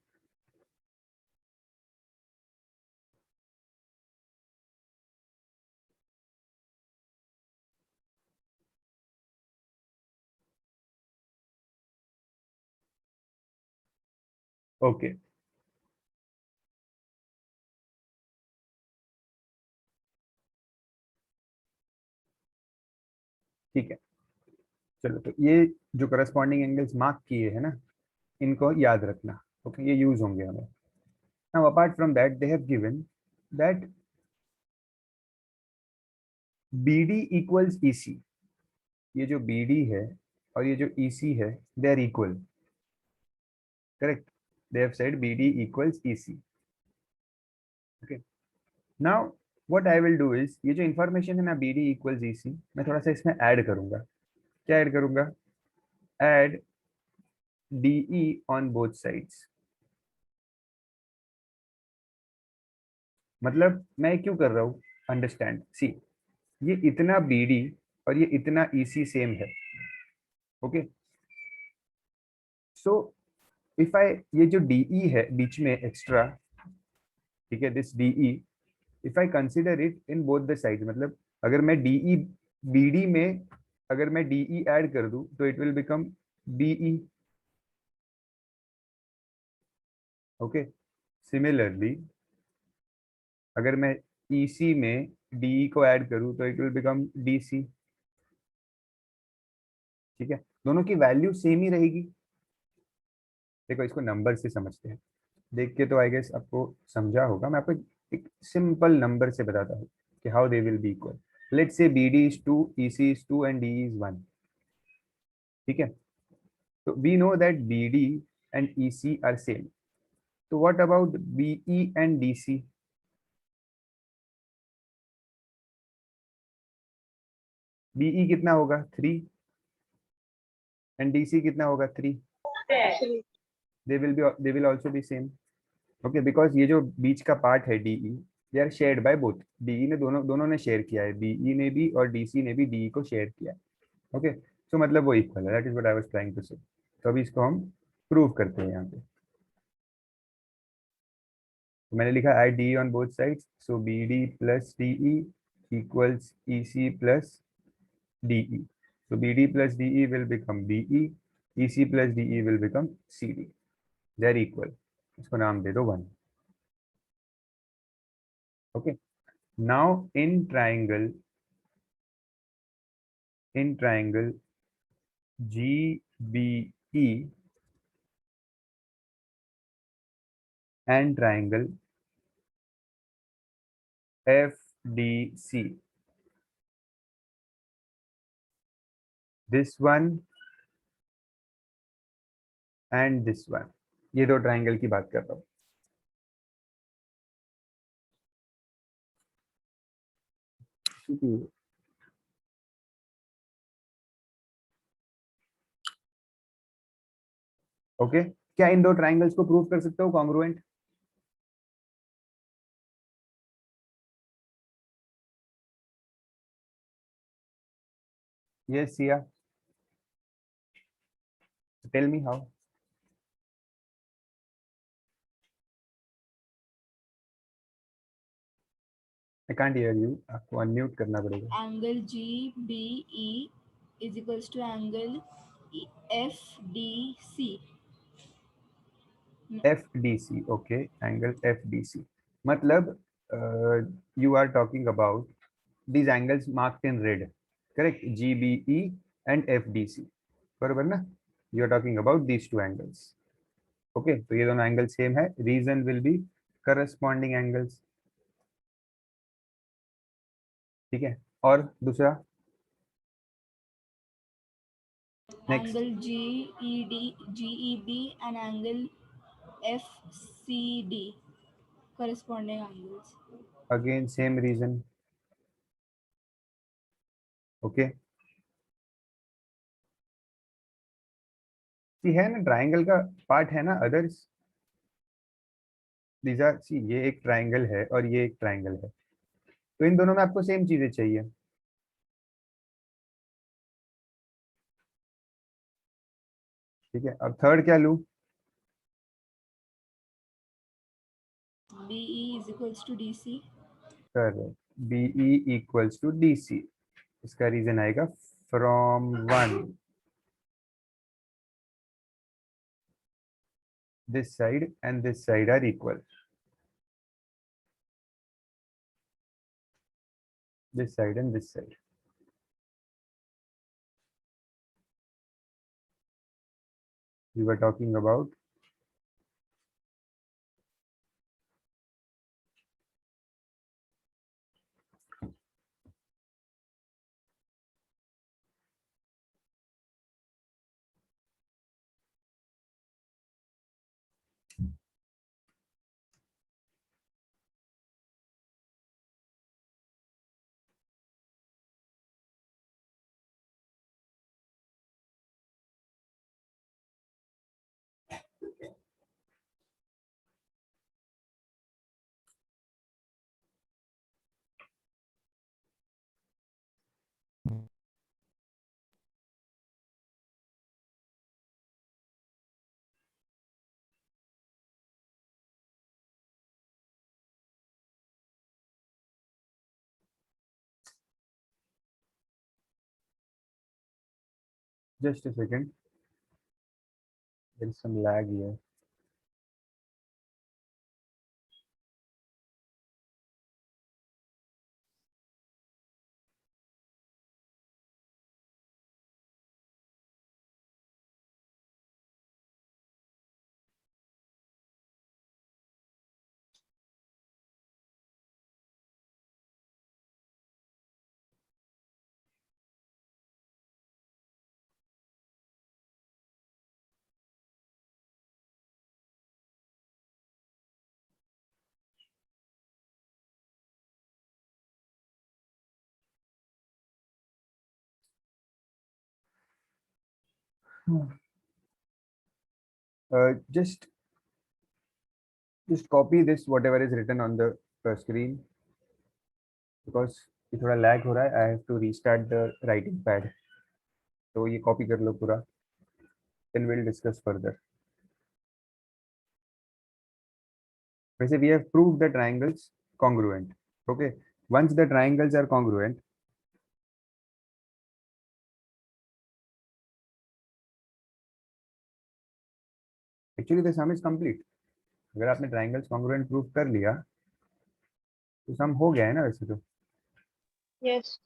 ओके, ठीक है, चलो तो ये जो करस्पॉन्डिंग एंगल्स मार्क किए हैं ना, इनको याद रखना। ओके, ये यूज होंगे हमें। Now apart from that they have given that BD equals EC। ये जो BD है और ये जो EC है, they are equal, correct? They have said BD equals EC। Okay, now what I will do is, ये जो इंफॉर्मेशन है ना BD इक्वल्स EC, मैं थोड़ा सा इसमें ऐड करूंगा। क्या ऐड करूंगा? Add DE on both sides. मतलब मैं क्यों कर रहा हूँ? अंडरस्टैंड, सी, ये इतना BD और ये इतना EC सेम है। ओके, सो इफ आई, ये जो DE है बीच में एक्स्ट्रा, ठीक है, this DE, if I consider it in both the side, मतलब अगर मैं DE BD में अगर मैं DE ऐड कर दूं तो it will become BE। Okay, similarly अगर मैं EC में DE को ऐड करूं तो इट विल बिकम DC। ठीक है, दोनों की वैल्यू सेम ही रहेगी। देखो इसको नंबर से समझते हैं, देख के तो आई गेस आपको समझा होगा। मैं आपको एक सिंपल नंबर से बताता हूँ कि how they will be equal. Let's say BD is 2, EC is 2 and DE is 1। ठीक है, तो we know that BD and EC are same, तो what about BE and DC? BE कितना होगा? 3, एंड DC कितना होगा? 3। They will also be same. Okay, because ये जो बीच का पार्ट है DE, they are shared by both. DE ने दोनों दोनों ने शेयर किया है, BE ने भी और DC ने भी DE को शेयर किया है। ओके, सो मतलब वो इक्वल है, that is what I was trying to say. तो अभी इसको हम प्रूव करते हैं यहाँ पे। तो मैंने लिखा add DE on both sides, so BD plus DE equals EC plus DE। so BD plus DE will become BE, EC plus DE will become CD। they are equal, इसको नाम दे दो 1। Okay, now in triangle GBE and triangle FDC, this one and this one, ये दो triangle की बात कर रहा हूँ। ओके, क्या इन दो ट्राइंगल्स को प्रूव कर सकते हो congruent? Yes yeah, tell me how. I can't hear you, आपको अनम्यूट करना पड़ेगा। Angle GBE is equals to angle FDC. FDC, okay, angle FDC, मतलब you are talking about these angles marked in red, correct? GBE and FDC, बराबर ना? You are talking about these two angles। okay, तो ये दोनों angle same है, reason will be corresponding angles. ठीक है, और दूसरा next, Angle GEB and angle CD corresponding angles. Again same reason. Okay, है ना ट्राइंगल का पार्ट है ना अदर्स. दीज आर सी, ये एक ट्राइंगल है और ये एक ट्राइंगल है, तो इन दोनों में आपको सेम चीजें चाहिए. ठीक है, अब थर्ड क्या लूं? BE is equals to DC. Correct, BE equals to DC. इसका रीजन आएगा from 1 this side and this side are equal. This side and this side. We were talking about just a second. There is some lag here. Just copy this whatever is written on the screen, because ये थोड़ा lag हो रहा है. I have to restart the writing pad. तो ये copy कर लो पूरा, then we'll discuss further. वैसे we have proved the triangles congruent. Okay, once the triangles are congruent, actually the sum is complete. अगर आपने triangles congruent prove कर लिया तो सम हो गया है ना वैसे तो. Yes.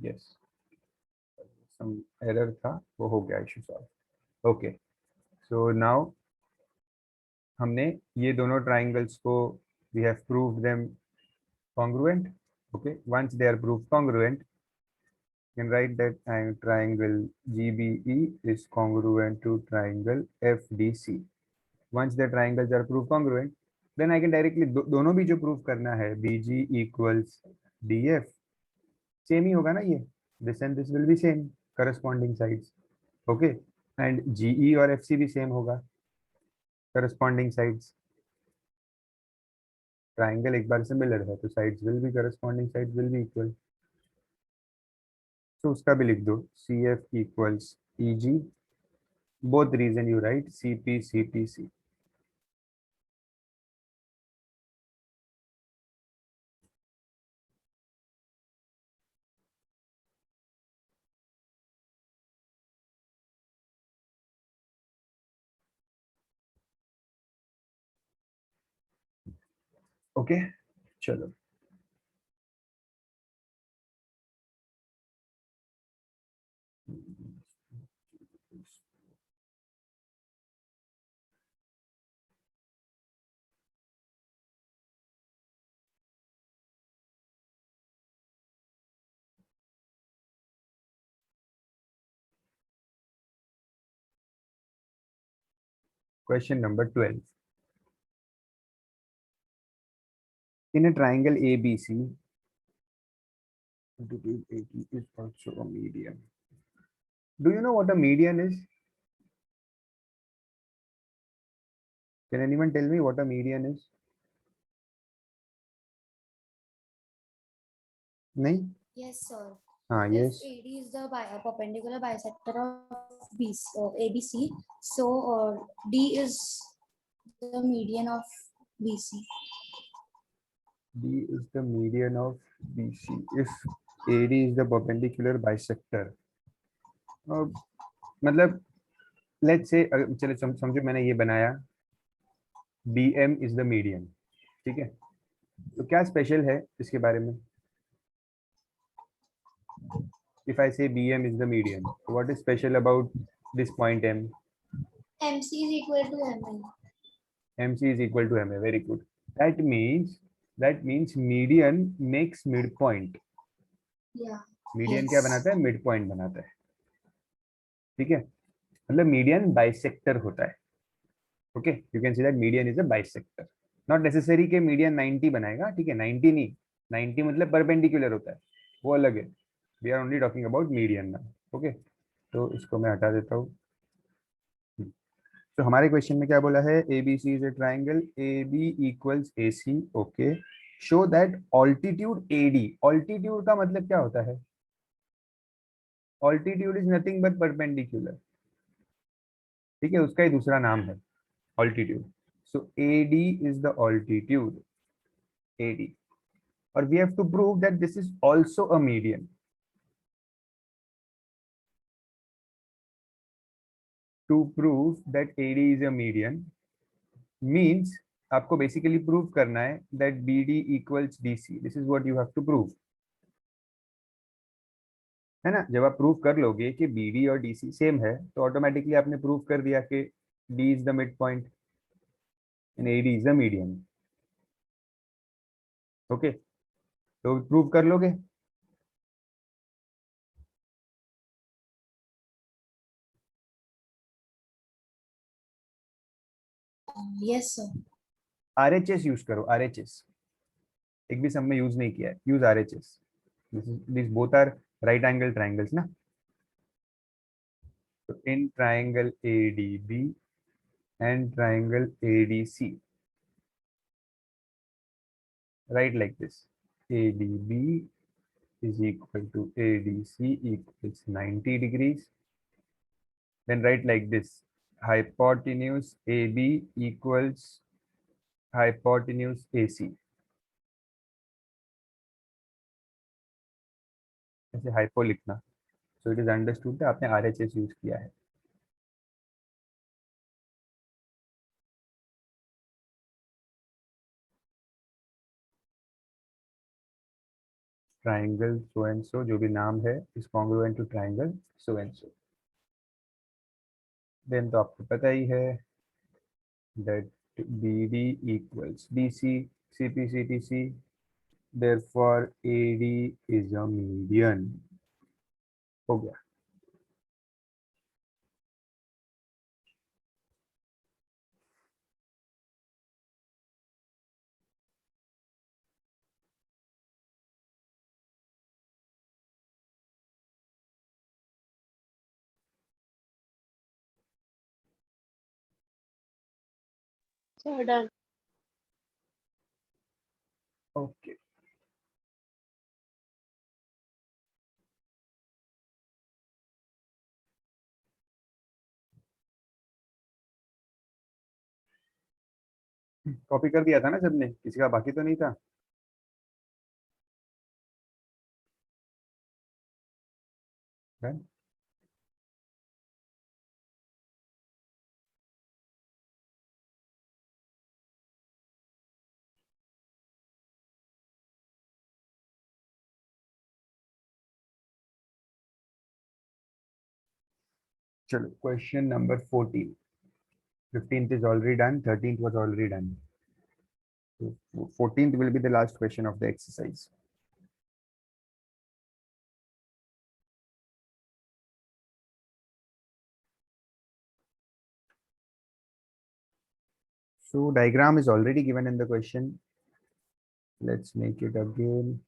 Yes, some error था, वो हो गया issue solve. Okay, so now हमने ये दोनों triangles को we have proved them congruent. Okay, once they are proved congruent, you can write that triangle GBE is congruent to triangle FDC. Once the triangles are proved congruent, then I can directly दोनों भी जो prove करना है BG equals DF same ही होगा ना ये. This and this will be same corresponding sides. Okay, and G E F C same होगा, corresponding sides. Triangle एक बार सिमिलर है तो sides will be, corresponding sides will be equal. तो उसका भी लिख दो, C F equals E G, both reason you write C P C P C. Okay चलो। Question number 12. In a triangle ABC, degree 80 is also a median. Do you know what a median is? Can anyone tell me what a median is? नहीं? Yes, sir. हाँ, If yes. AD is the perpendicular bisector of ABC, so D is the median of BC. D is the median of BC if AD is the perpendicular bisector. मतलब let's say चलो समझो मैंने ये बनाया BM is the median, ठीक है? तो क्या स्पेशल है इसके बारे में? If I say BM is the median, what is special about this point M? MC is equal to MN. MC is equal to MA. Very good. That means median makes midpoint. Yeah. Median Yes. क्या बनाता है? Mid point बनाता है, ठीक है? मतलब median bisector होता है। Okay, you can see that median is a bisector. Not necessary के मीडियन 90 बनाएगा, ठीक है? 90 नहीं, 90 मतलब परपेंडिकुलर होता है, वो अलग है। We are only talking about median now. Okay, तो इसको मैं हटा देता हूँ। तो हमारे क्वेश्चन में क्या बोला है? A B C is a triangle, A B equals A C. Okay, show that altitude A D. Altitude का मतलब क्या होता है? Altitude is nothing but perpendicular, ठीक है? उसका ही दूसरा नाम है altitude. So A D is the altitude, A D. और we have to prove that this is also a median. To prove that A D is a median means आपको basically prove करना है that B D equals D C. This is what you have to prove, है ना? जब आप prove कर लोगे कि बी डी और डी सी सेम है तो ऑटोमेटिकली आपने प्रूव कर दिया कि D is the mid point and A D is the median. Okay, तो प्रूव कर लोगे? Yes, sir. आरएचएस यूज करो, आरएचएस। एक भी सम में यूज नहीं किया है, use RHS. This both are right angle triangles ना। तो in triangle ADB and triangle ADC, right like this, ADB is equal to ADC equals 90 degrees. Then write like this, hypotenuse AB equals hypotenuse AC. ऐसे hypo लिखना, so it is understood that आपने RHS use किया है। Triangle so and सो, जो भी नाम है, is congruent to triangle so and so. Then तो आपको पता ही है that BD equals DC, CP, CTC, therefore AD is a median। हो गया। So done. ओके, कॉपी कर दिया था ना सबने, किसी का बाकी तो नहीं था? Done? चलो, question number 14. 15th is already done, 13th was already done. So 14th will be the last question of the exercise. So diagram is already given in the question. Let's make it again.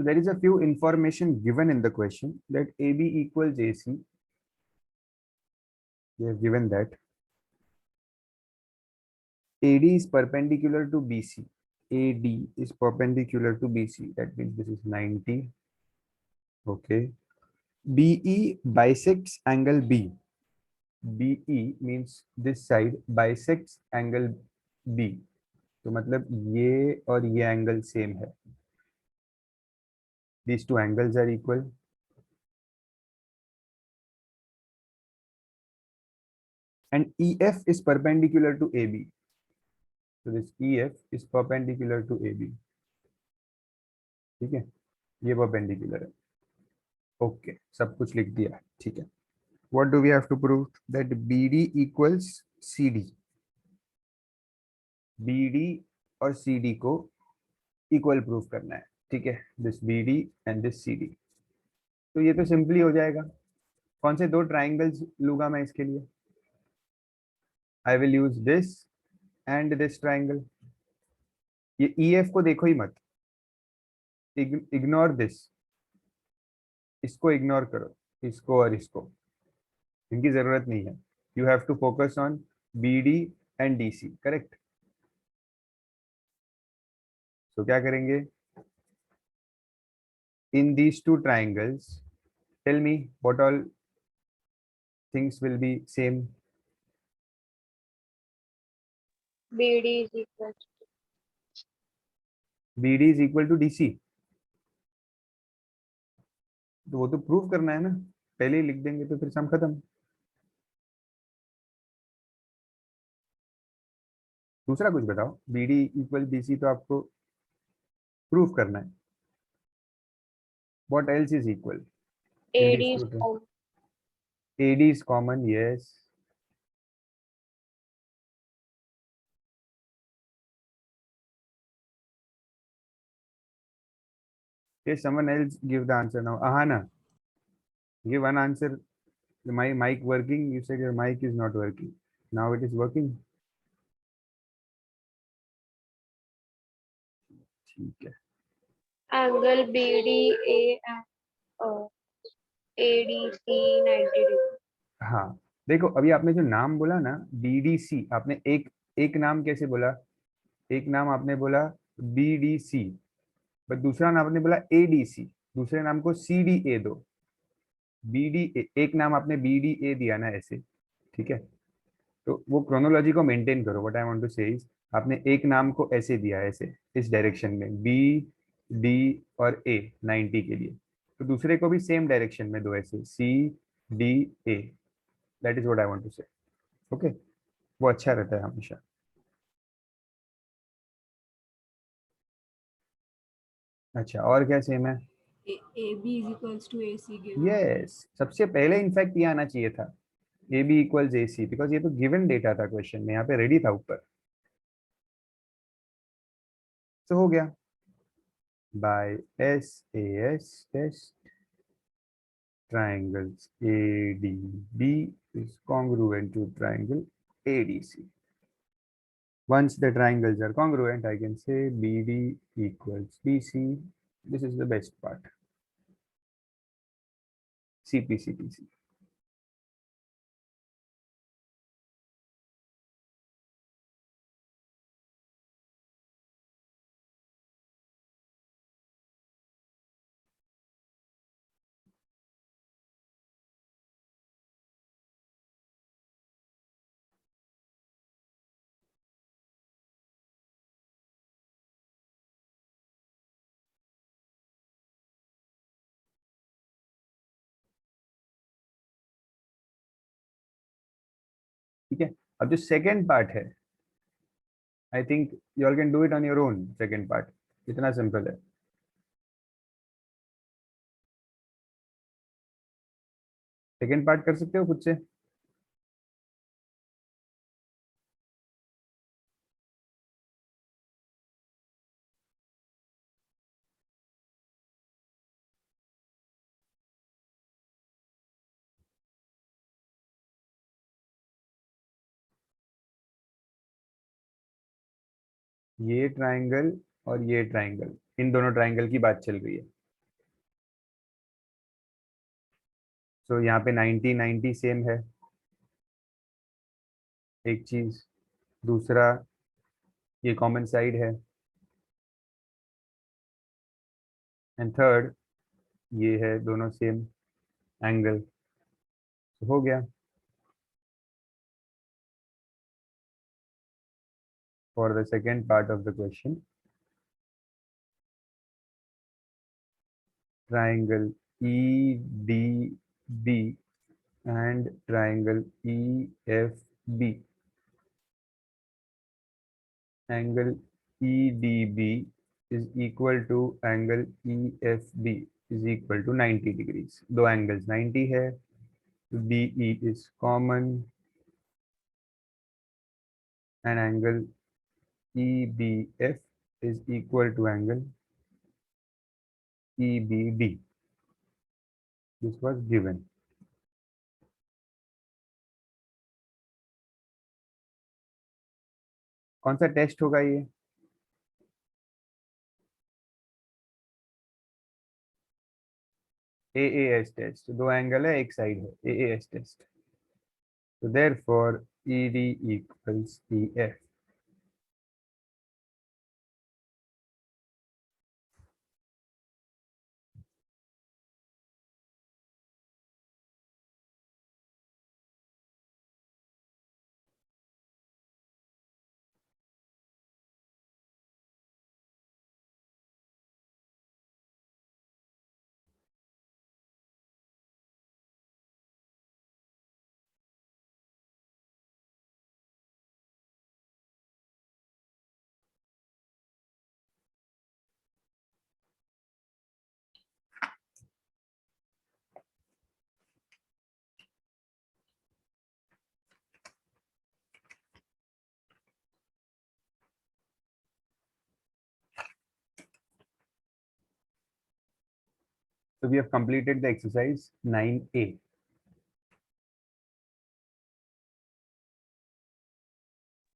So there is a few information given in the question that AB equals AC. They have given that AD is perpendicular to BC. AD is perpendicular to BC. That means this is 90. Okay. BE bisects angle B. BE means this side bisects angle B. तो मतलब ये और ये angle same है. These two angles are equal. And EF is perpendicular to AB. So this EF is perpendicular to AB. ठीक है, ये perpendicular है. Okay, सब कुछ लिख दिया. ठीक है. What do we have to prove? That BD equals CD. BD और CD को इक्वल प्रूफ करना है. ठीक है, this BD and this CD. तो ये तो सिंपली हो जाएगा. कौन से दो ट्राइंगल्स लूंगा मैं इसके लिए? I will use this and this triangle. ये EF को देखो ही मत, इग्नोर दिस. इसको इग्नोर करो, इसको और इसको, इनकी जरूरत नहीं है. You have to focus on BD and DC. Correct. तो क्या करेंगे? In these two triangles, tell me what all things will be same. BD is equal to BD is equal to DC. तो वो तो प्रूव करना है ना, पहले ही लिख देंगे तो फिर सम खत्म. दूसरा कुछ बताओ. BD इक्वल BC तो आपको प्रूव करना है. What else is equal in AD these is two? common. AD is common, yes. Okay, someone else give the answer now. Ahana, give one answer. My mic working? You said your mic is not working. Now it is working. ठीक है. Angle BDA and ADC 90 degree. हाँ, देखो अभी आपने जो नाम बोला ना BDC, आपने एक नाम कैसे बोला? एक नाम आपने बोला BDC, बट दूसरा नाम आपने बोला ADC. दूसरे नाम को CDA दो. BDA, एक नाम आपने BDA दिया ना ऐसे. ठीक है, तो वो क्रोनोलॉजी को मेंटेन करो. व्हाट आई वांट टू से इज, आपने एक नाम को ऐसे दिया है, ऐसे इस डायरेक्शन में BD और A 90 के लिए, तो दूसरे को भी सेम डायरेक्शन में दो, ऐसे CDA. That is what I want to say. Okay, वो अच्छा रहता है हमेशा. अच्छा, और क्या सेम है? AB is equals to AC given. Yes, सबसे पहले इनफैक्ट ये आना चाहिए था, A B equals A C, because ये तो गिवन डेटा था क्वेश्चन में, यहाँ पे रेडी था ऊपर। तो हो गया by SAS test, triangles ADB is congruent to triangle ADC. Once the triangles are congruent, I can say BD equals BC. This is the best part. CPCTC. ठीक है, अब जो सेकेंड पार्ट है, I think you all can do it on your own. Second part इतना simple है। Second part कर सकते हो खुद से। ये ट्राइंगल और ये ट्राइंगल, इन दोनों ट्राइंगल की बात चल रही है। सो यहाँ पे 90 90 सेम है, एक चीज। दूसरा, ये कॉमन साइड है। एंड थर्ड, ये है, दोनों सेम एंगल। तो हो गया। For the second part of the question, triangle EDB and triangle EFB. Angle EDB is equal to angle EFB is equal to 90 degrees. दो angles 90 है, DE is common and angle EBF is equal to angle EBD. This was given. कौन सा test होगा ये? AAS test. दो angle है, एक side है, AAS test. So therefore, ED equals EF. So we have completed the exercise 9A.